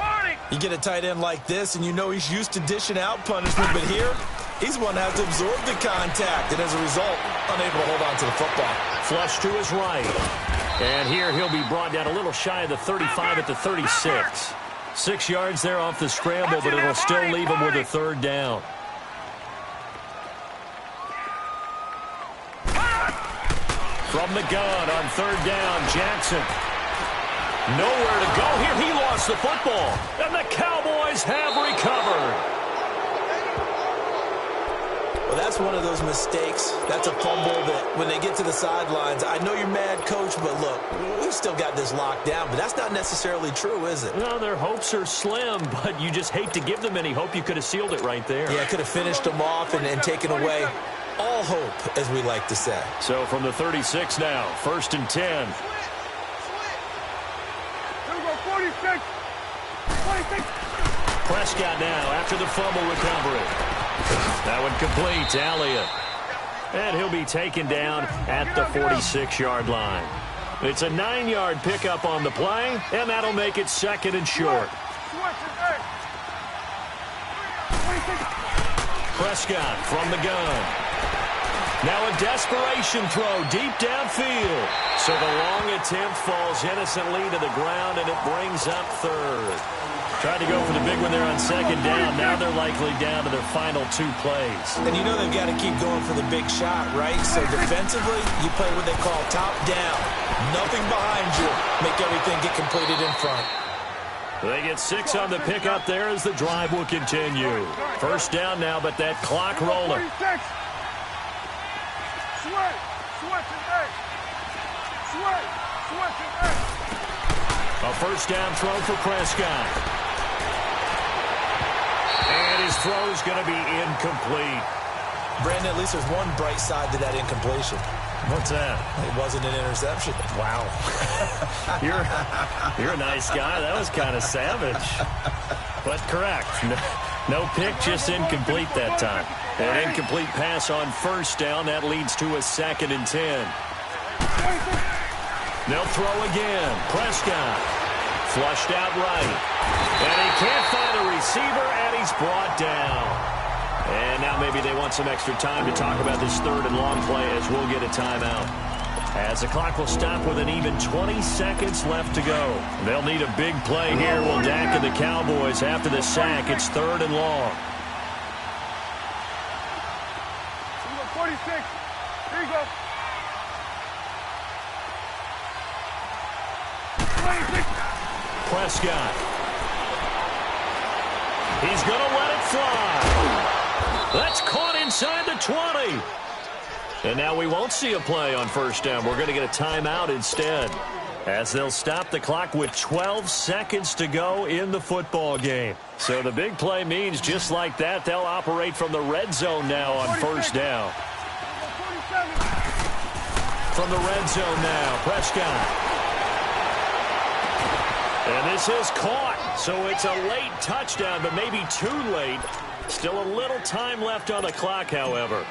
[SPEAKER 4] You get a tight end like this, and you know he's used to dishing out punishment. But here, he's one that has to absorb the contact. And as a result, unable to hold on to the football.
[SPEAKER 3] Flush to his right. And here he'll be brought down a little shy of the 35 at the 36. 6 yards there off the scramble, but it'll still leave him with a 3rd down. From the gun on 3rd down, Jackson. Nowhere to go here. He lost the football. And the Cowboys have recovered.
[SPEAKER 4] Well, that's one of those mistakes. That's a fumble that when they get to the sidelines, I know you're mad, Coach, but look, we've still got this locked down. But that's not necessarily true, is it?
[SPEAKER 3] No, their hopes are slim, but you just hate to give them any hope. You could have sealed it right there.
[SPEAKER 4] Yeah, could have finished them off and taken away all hope, as we like to say.
[SPEAKER 3] So from the 36 now, 1st and 10. Prescott now after the fumble recovery. That one complete to Elliott. And he'll be taken down at the 46-yard line. It's a 9-yard pickup on the play, and that'll make it 2nd and short. Prescott from the gun. Now a desperation throw deep downfield. So the long attempt falls innocently to the ground, and it brings up 3rd. Tried to go for the big one there on 2nd down. Now they're likely down to their final 2 plays.
[SPEAKER 4] And you know they've got to keep going for the big shot, right? So defensively, you play what they call top down. Nothing behind you. Make everything get completed in front.
[SPEAKER 3] They get 6 on the pickup there as the drive will continue. 1st down now, but that clock rolling. A 1st down throw for Prescott. And his throw is going to be incomplete.
[SPEAKER 4] Brandon, at least there's one bright side to that incompletion.
[SPEAKER 3] What's that?
[SPEAKER 4] It wasn't an interception.
[SPEAKER 3] Wow. You're a nice guy. That was kind of savage. But correct. No pick, just incomplete that time. An incomplete pass on 1st down. That leads to a 2nd and 10. They'll throw again. Prescott flushed out right. And he can't find a receiver, and he's brought down. And now maybe they want some extra time to talk about this 3rd and long play as we'll get a timeout. As the clock will stop with an even 20 seconds left to go. They'll need a big play here. Will Dak and the Cowboys after the sack. It's 3rd and long.
[SPEAKER 5] 46. Here you go.
[SPEAKER 3] Prescott. He's going to let it fly. That's caught inside the 20. And now we won't see a play on 1st down. We're going to get a timeout instead, as they'll stop the clock with 12 seconds to go in the football game. So the big play means just like that, they'll operate from the red zone now on 1st down. From the red zone now, Prescott. And this is caught, so it's a late touchdown, but maybe too late. Still a little time left on the clock, however.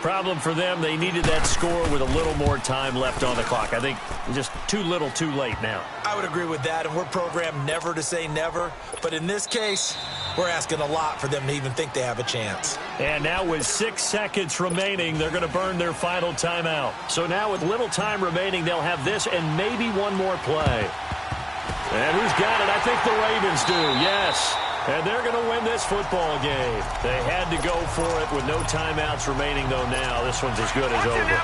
[SPEAKER 3] Problem for them, they needed that score with a little more time left on the clock. I think just too little, too late now.
[SPEAKER 4] I would agree with that, and we're programmed never to say never. But in this case, we're asking a lot for them to even think they have a chance.
[SPEAKER 3] And now with 6 seconds remaining, they're going to burn their final timeout. So now with little time remaining, they'll have this and maybe one more play. And who's got it? I think the Ravens do, yes. And they're going to win this football game. They had to go for it with no timeouts remaining, though, now. This one's as good as over.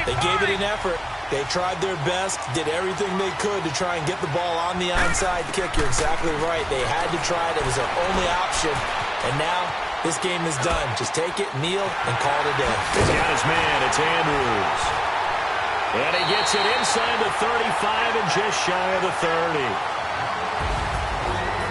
[SPEAKER 4] They gave it an effort. They tried their best, did everything they could to try and get the ball on the onside kick. You're exactly right. They had to try it. It was their only option. And now this game is done. Just take it, kneel, and call it a day.
[SPEAKER 3] He's got his man. It's Andrews. And he gets it inside the 35 and just shy of the 30.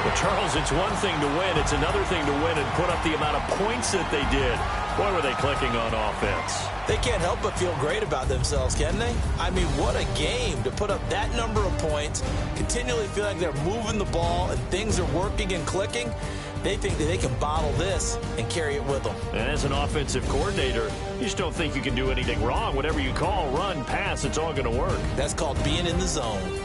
[SPEAKER 3] But, Charles, it's one thing to win. It's another thing to win and put up the amount of points that they did. Boy, were they clicking on offense.
[SPEAKER 4] They can't help but feel great about themselves, can they? I mean, what a game to put up that number of points, continually feel like they're moving the ball and things are working and clicking. They think that they can bottle this and carry it with them.
[SPEAKER 3] And as an offensive coordinator, you just don't think you can do anything wrong. Whatever you call, run, pass, it's all going to work.
[SPEAKER 4] That's called being in the zone.